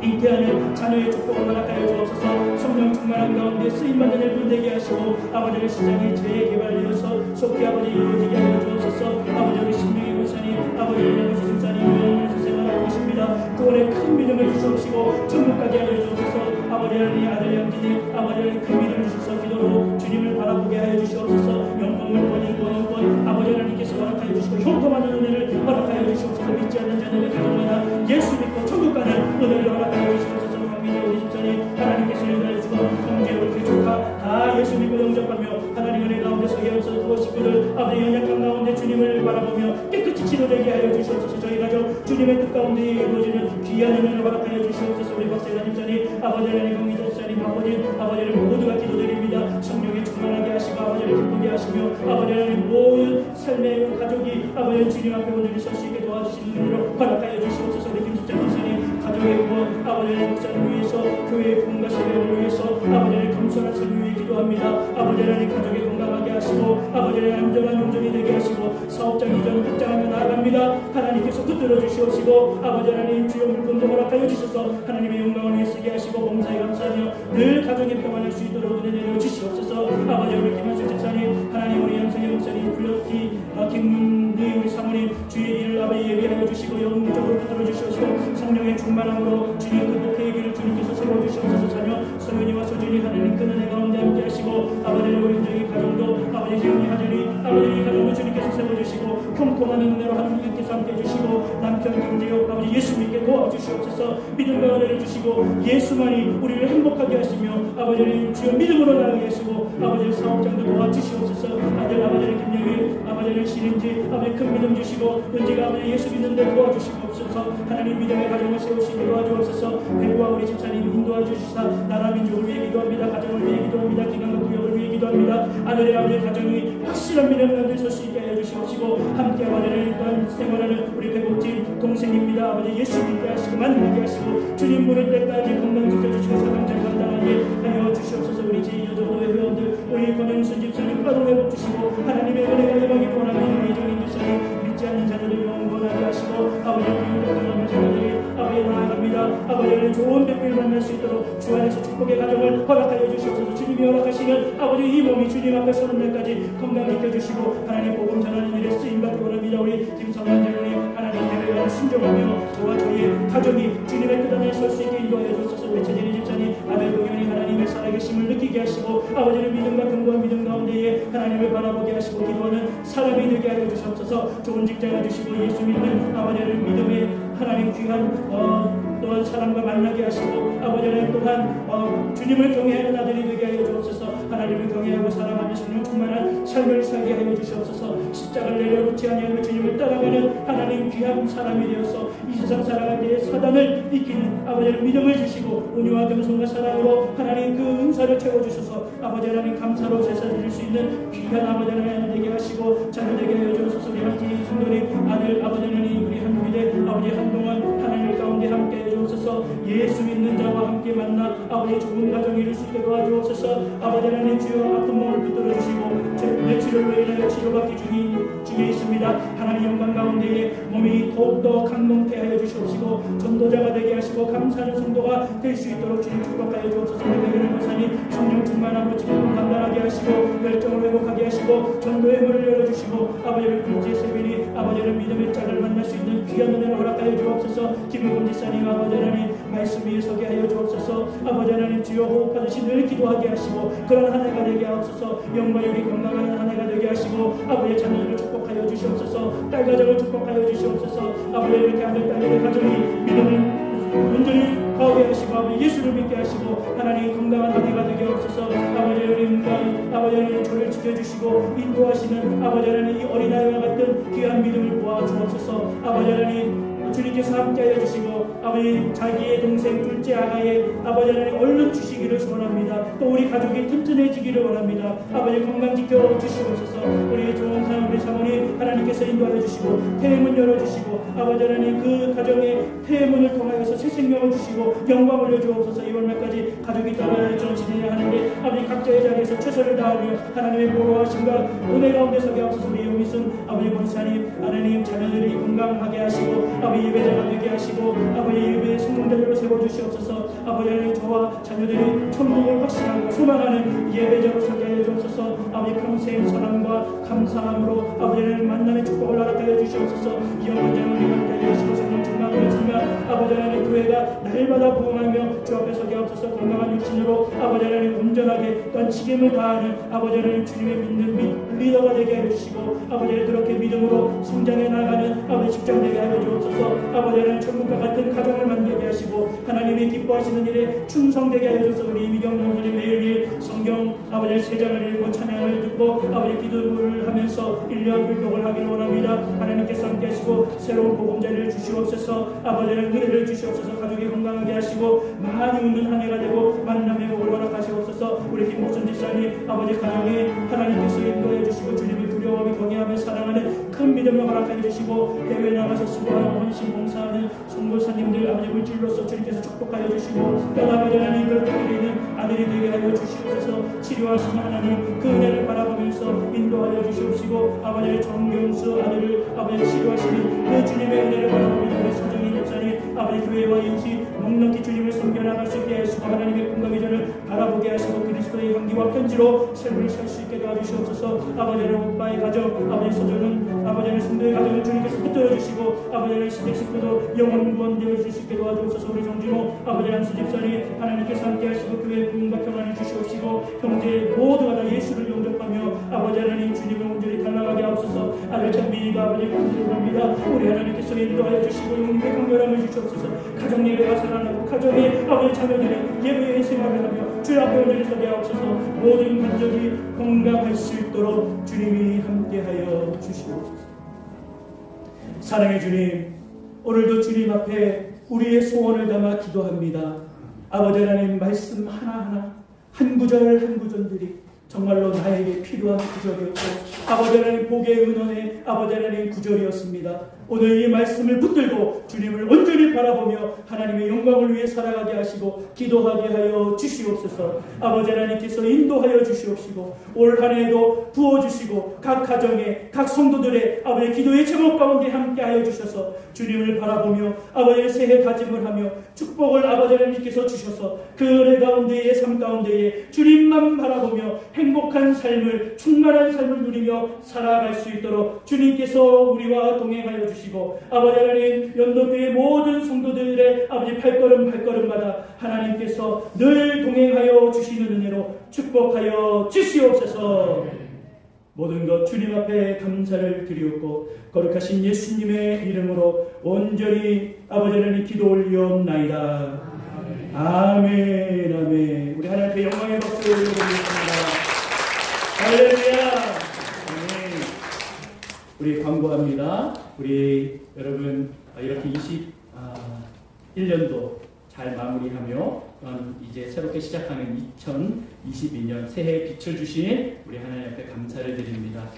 잉태하는 자녀의 축복을 허락하여 주옵소서. 성령 충만한 가운데 쓰임받는 일꾼 되게 하시고 아버지의 시장이 재개발되어서 속히 아버지 이루어지게 하여 주옵소서. 아버지 우리 신명의 권사님 아버지의 아버지 집사님 영원에서 생활하고 계십니다. 그원에 큰 믿음을 주시옵시고 천국까지 하여 주옵소서. 아버지 하나님 아들 양진이 아버지 하나님 큰 믿음을 주셔서 기도로 주님을 바라보게 하여 주시옵소서. 영광을 번인 권원권 아버지 하나님께서 허락하여 주시고 형통하는 은혜를 허락하여 주시옵소서. 주시옵소서. 저희 가족 주님의 뜻 가운데 이루어지는 귀한 은혜를 허락하여 주시옵소서. 우리 박세라 집사님, 아버지 하나님, 강기자 집사님, 아버지를 모두가 기도드립니다. 성령에 충만하게 하시고 아버지를 기쁘게 하시며 아버지 하나님 모든 삶의 가족이 아버지 주님 앞에 온전히 설 수 있게 도와주시는 은혜로 허락하여 주시옵소서. 우리 김수찬 집사님 가족의 구원, 아버지 하나님 목사를 위해서 교회의 부흥과 세례를 위해서 아버지 하나님 겸손한 삶을 위해 기도합니다. 아버지 하나님 가족의 건강하게 하시고 아버지 하나님 안전한 용전이 되게 하시고 사업장 이전 확장하며 나아갑니다. 하나님께서 붙들어 주시옵시고 아버지 하나님 주여 물건도 허락하여 주셔서 하나님의 영광을 위해 쓰게 하시고 범사에 감사하며 늘 가족이 평안할 수 있도록 은혜 내려 주시옵소서. 아버지 우리 김한수 집사님, 하나님 우리 양성의 목사님, 불렀기 김문희 우리 사모님 주의 일을 아버지 예비하여 주시고 영적으로 붙들어 주시옵시고 성령의 충만함으로 주님 그 목회의 길을 주님께서 세워주시옵소서. 자녀 소연이와 소준이 하나님 그 은혜 가운데 함께 하시고 아버지 우리 저희 가정도 아버지 재훈이 하준이 아버지 가정도 주님께서 세워주시고 평통한 은혜로 하나님께서 함께 해주시고 남편 경제력 아버지 예수 믿게 도와주시옵소서. 믿음과 은혜를 주시고 예수만이 우리를 행복하게 하시며 아버지는 주여 믿음으로 나가게 하시고 아버지 사업장도 도와주시옵소서. 아버지는 김영희 아버지는 신인지 아버지 큰 믿음 주시고 은지가 아버지 예수 믿는데 도와주시옵소서. 하나님 믿음의 가정을 세우시게 도와주옵소서. 배구와 우리 집사님 인도하 주시사 나라 민족을 위해 기도합니다. 가정을 위해 기도합니다. 기관과 구역을 위해 기도합니다. 아들의 아버지 가정이 확실한 믿음 가운데 설 수 있게 하여 주시옵시고 함께 아버지를 또한 생활하는 우리 배복팀 동생입니다. 아버지 예수 믿게 하시고 만나게 하시고 주님 부를 때까지 건강 지켜주시고 사명잘 감당하게 하여 주시옵소서. 우리 제2여정도의 회원들 우리 권영순 집사님 빠른 회복 주시고 하나님의 은혜가 임하기 원하며 이정인 집사님 믿지 않는 자들을 영원하게 하시고 아버지 교육을 자녀들이 아버지 나아갑니다. 아버지는 좋은 백비를 만날 수 있도록 주 안에서 축복의 가정을 허락하여 주시옵소서. 주님이 허락하시는 아버지 이 몸이 주님 앞에 서는 날까지 건강 지켜주시고 하나님 복음 전하는 일에 쓰임받기 원합니다. 우리 김성환 장로님 하나님 대회를 순종하며 저와 저희의 가족이 주님의 뜻 안에 설 수 있게 인도하여 주옵소서. 배채진의 집사님 아들 동현이 하나님의 살아계심을 느끼게 하시고 아버지의 믿음과 근거한 믿음 가운데에 하나님을 바라보게 하시고 기도하는 사람이 되게 하여 주시옵소서. 좋은 직장을 주시고 예수 믿는 아버지의 믿음의 하나님 귀한 또한 사람과 만나게 하시고 아버지는 또한 주님을 경외하는 아들이 되게 하여 주옵소서. 하나님을 경외하고 사랑하며 성령 충만한 삶을 살게 하여 주시옵소서. 십자가를 내려놓지 아니하며 주님을 따라가는 하나님 귀한 사람이 되어서 이 세상 살아갈 때에 사단을 이기는 아버지의 믿음을 주시고 온유와 겸손과 사랑으로 하나님 그 은사를 채워주셔서 아버지 하나님 감사로 제사 드릴 수 있는 귀한 아버지 하나님 되게 하시고 자녀 되게 하여 주옵소서. 우리 한지 성도님 아들 아버지 하나님 우리 한미대 아버지 한동안 하나님 가운데 함께 해주옵소서. 예수 믿는 자와 함께 만나 아버지 좋은 가정 이룰 수 있게 도와주옵소서. 아버지 하나님 주여 아픈 몸을 붙들어 주시고 뇌출혈로 인하여 치료받기 중에 있습니다. 하나님 영광 가운데에 몸이 더욱더 강건케 하여 주시옵시고 전도자가 되게 하시고 감사하는 성도가 될 수 있도록 주님 축복하여 주옵소서. 우리 목사님 성령 충만하고 지금 감당하게 하시고 열정을 회복하게 하시고 전도의 문을 열어주시고 아버지를 둘째 세변이 아버지를 믿음의 짝을 만날 수 있는 귀한 은혜를 허락하여 주옵소서. 김은곤 지사님 아버지 하나님 말씀 위에 서게 하여 주옵소서. 아버지 하나님 주여 호흡하듯이 늘 기도하게 하시고 그런 한 해가 되게 하옵소서. 영광이 우리 건강한 한 해가 되게 하시고 아버지의 자녀들을 축복하여 주시옵소서. 딸 가정을 축복하여 주시옵소서. 아버지 이렇게 아들 딸들의 가정이 믿음을 온전히 가오게 하시고 아버지 예수를 믿게 하시고 하나님 건강한 한 해가 되게 하옵소서. 아버지 하나님 아버지 하나님 저를 지켜주시고 인도하시는 아버지 하나님 이 어린아이와 같은 귀한 믿음을 모아 주옵소서. 아버지 하나님 주님께서 함께하여 주시고 아버지 자기의 동생 둘째 아가의 아버지 하나님 얼른 주시기를 소원합니다. 또 우리 가족이 튼튼해지기를 원합니다. 아버지 건강 지켜 주시옵소서. 우리 좋은 사람 우리 사모님 하나님께서 인도하여 주시고 태문 열어주시고 아버지 하나님 그 가정의 태문을 통하여서 새 생명을 주시고 영광 올려주옵소서. 이번 날까지 가족이 떨어져 지내야 하는데 아버지 각자의 자리에서 최선을 다하며 하나님의 보호하심과 은혜 가운데 서게 하옵소서. 우리 용미순 아버지 권사님 하나님 자녀들이 건강하게 하시고 아버지 예배자가 되게 하시고 아버지 예배의 성공자들로 세워주시옵소서. 아버지 하나님 저와 자녀들이 천국을 확신하고 소망하는 예배자로 서게 하여 주옵소서. 아버지 평생 사랑과 감사함으로 아버지 하나님 만남의 축복을 허락하여 주시옵소서. 이 영원장을 함께 하시고 성령 충만하였으며 아버지 하나님 교회가 날마다 부흥하며 주 앞에 서게 하옵소서. 건강한 육신으로 아버지 하나님 온전하게 또한 책임을 다하는 아버지 하나님 주님의 믿는 리더가 되게 해주시고 아버지 하나님 그렇게 믿음으로 성장해 나가는 아버지 직장 되게 하여 주옵소서. 아버지 하나님 천국과 같은 가정을 만들게 하시고 하나님이 기뻐하시는 일에 충성되게 하여 주옵소서. 우리 이미경 목사님 매일매일 성경 아버지의 세 장을 읽고 찬양을 듣고 아버지 기도를 하면서 1년 율동을 하기를 원합니다. 하나님께서 함께 하시고 새로운 보금자리를 주시옵소서. 아버지의 은혜를 주시옵소서. 가족이 건강하게 하시고 많이 웃는 한 해가 되고 만남의 복을 허락하시옵소서. 우리 김목선 집사님 아버지 가정에 하나님께서 인도해 주시고 주님의 두려움이 경외하며 사랑하는 큰 믿음을 허락해 주시고 해외에 나가서 수고하는 헌신 봉사하는 선교사님들 아버지 물질로서 주님께서 축복하여 주시고 또 아버지 하나님 그렇게 드리는 아들이 되게 하여 주시옵소서. 치료하시는 하나님 그 은혜를 바라보면서 인도하여 주시옵시고 아버지의 정경수 아들을 아버지 치료하시는 그 주님의 은혜를 바라보며 우리 서정인 목사님 아버지 교회와 인시 넉넉히 주님을 섬겨나갈 수 있게 하시고 하나님의 꿈과 비전을 바라보게 하시고 그리스도의 향기와 편지로 삶을 살 수 있게 도와주시옵소서. 아버지의 오빠의 가정 아버지 서정은 아버지의 성도의 가정을 주님께서 붙들어 주시고 아버지의 시댁 식구도 영원 구원되어 줄 수 있게 도와주옵소서. 우리 정진호 아버지 한수 집사님 하나님께서 함께 하시고 교회의 부흥과 평안을 주시옵시고 형제 모두가 다 예수를 영접하며 아버지 하나님 주님을 온전히 닮아가게 하옵소서. 아들 찬민이가 아버지 감사를 합니다. 우리 하나님께서 인도하여 주시고 영혼의 강렬함을 주시옵소서. 가정 예배가 살아나고 가정의 아버지 자녀들이 예배의 생활을 하며 주의 앞에 온전히 서게 하옵소서. 모든 가족이 건강할 수 있도록 주님이 함께하여 주시옵소서. 사랑의 주님, 오늘도 주님 앞에 우리의 소원을 담아 기도합니다. 아버지 하나님 말씀 하나하나 한 구절 한 구절들이 정말로 나에게 필요한 구절이었고 아버지 하나님 복의 은원의 아버지 하나님 구절이었습니다. 오늘 이 말씀을 붙들고 주님을 온전히 바라보며 하나님의 영광을 위해 살아가게 하시고 기도하게 하여 주시옵소서. 아버지 하나님께서 인도하여 주시옵시고 올 한 해도 부어주시고 각 가정에 각 성도들의 아버지 기도의 제목 가운데 함께하여 주셔서 주님을 바라보며 아버지의 새해 다짐을 하며 축복을 아버지 하나님께서 주셔서 그 은혜 가운데의 삶 가운데에 주님만 바라보며 행복한 삶을 충만한 삶을 누리며 살아갈 수 있도록 주님께서 우리와 동행하여 주시고 아버지 하나님 연도교의 모든 성도들의 아버지 발걸음마다 하나님께서 늘 동행하여 주시는 은혜로 축복하여 주시옵소서. 모든 것 주님 앞에 감사를 드리옵고 거룩하신 예수님의 이름으로 온전히 아버지 하나님 기도 올리옵나이다. 아멘 아멘. 우리 하나님께 영광의 박수 올려드리겠습니다. 할렐루야. 아멘. 우리 광고합니다. 우리 여러분 이렇게 21년도 잘 마무리하며 이제 새롭게 시작하는 2022년 새해에 빛을 주신 우리 하나님 앞에 감사를 드립니다.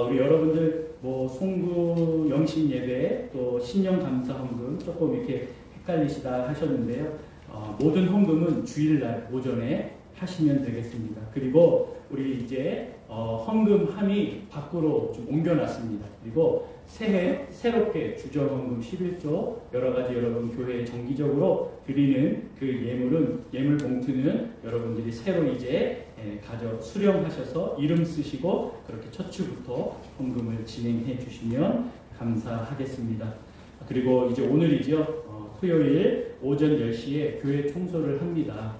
우리 여러분들 송구 영신 예배 또 신령 감사 헌금 조금 이렇게 헷갈리시다 하셨는데요. 모든 헌금은 주일날 오전에 하시면 되겠습니다. 그리고 우리 이제 헌금함이 밖으로 좀 옮겨놨습니다. 그리고 새해 새롭게 주정헌금 11조 여러가지 여러분 교회에 정기적으로 드리는 그 예물 봉투는 여러분들이 새로 이제 수령하셔서 이름 쓰시고 그렇게 첫 주부터 헌금을 진행해 주시면 감사하겠습니다. 그리고 이제 오늘이죠. 토요일 오전 10시에 교회 청소를 합니다.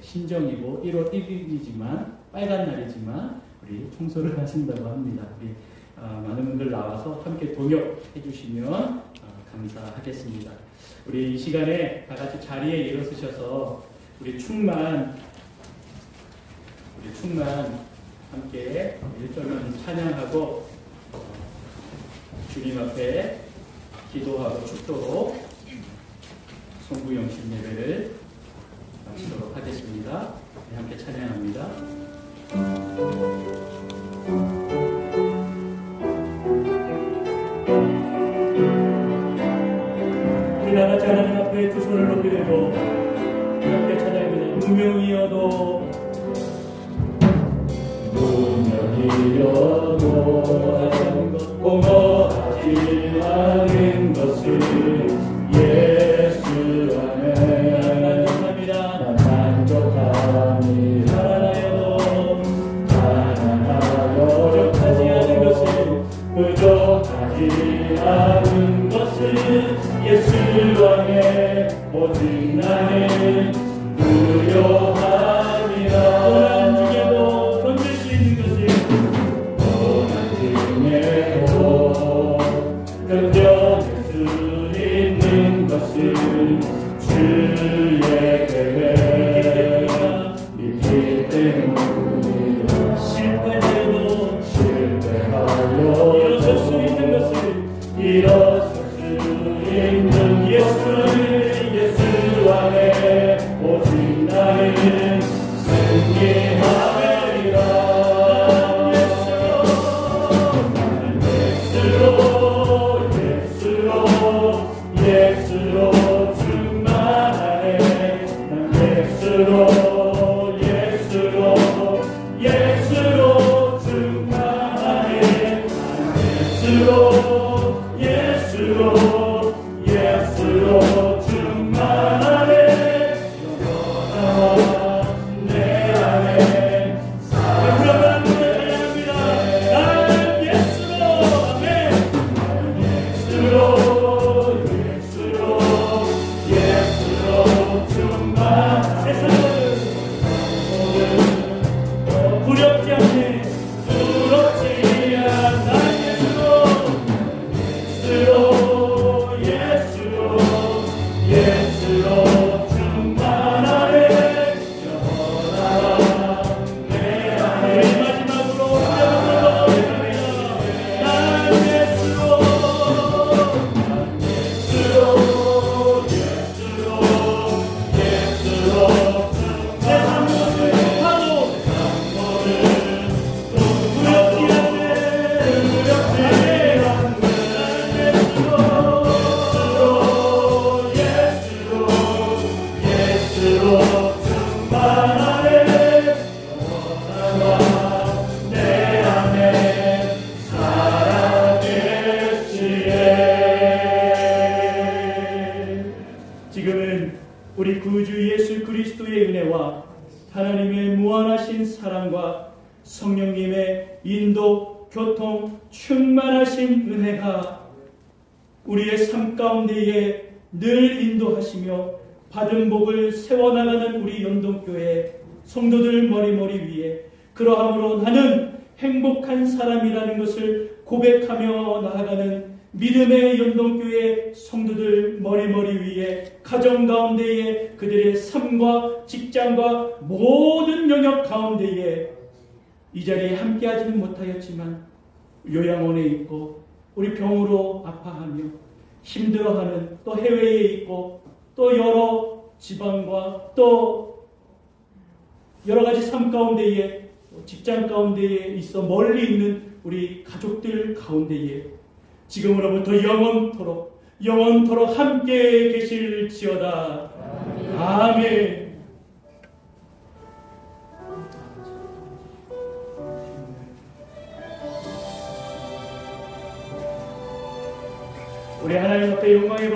신정이고 1월 1일이지만 빨간 날이지만 우리 청소를 하신다고 합니다. 우리 많은 분들 나와서 함께 동역해 주시면 감사하겠습니다. 우리 이 시간에 다 같이 자리에 일어서셔서 우리 충만 함께 1절만 찬양하고 주님 앞에 기도하고 축도로 송구영신 예배를 마치도록 하겠습니다. 함께 찬양합니다. 우리 나같이 하나님 앞에 두 손을 높이 들고 함께 찬양합니다. 무명이어도 하는 것 공허하지 않은 것을 예수 안에 난 만족합니다. 가난하여도 부족하지 않은 것을 예수 예수 왕의 오직 나는 두려워함이라. 고난 중에도 견딜 수 있는 것을 고난 중에도 견뎌낼 수 있는 것을 주의 계획 믿기 때문이라. 실패하여도 실패하여 일어설 수 있는 것을 일어설 수 있는 예수 안에 오직 나는 승리하리라. 나는 예수로 충만하네. 난 예수로 충만하네. 예수로 충만하네. 영원하와 내 안에 그러면 노래합니다. 나는 예수로 아멘. 예수로 충만. 세상을 두렵지 않네. 두렵지 않아. 예수로 충만하네. 영원하와 내 안에. 마지막으로 나는 예수로 세상 모든 파도 두렵지 않네. 예수로 충만하네. 영원하와 내 안에 살아계시네. 지금은 우리 구주 예수 그리스도의 은혜와 하나님의 무한하신 사랑과 성령님의 인도, 교통, 충만하신 은혜가 우리의 삶 가운데에 늘 인도하시며 받은 복을 세워나가는 우리 연동교회 성도들 머리머리 위에 그러함으로 나는 행복한 사람이라는 것을 고백하며 나아가는 믿음의 연동교회 성도들 머리머리 위에 가정 가운데에 그들의 삶과 직장과 모든 영역 가운데에 이 자리에 함께하지는 못하였지만 요양원에 있고 우리 병으로 아파하며 힘들어하는 또 해외에 있고 또 여러 지방과 또 여러 가지 삶 가운데에 직장 가운데에 있어 멀리 있는 우리 가족들 가운데에 지금으로부터 영원토록 함께 계실지어다. 아멘. 우리 하나님 앞에 영광의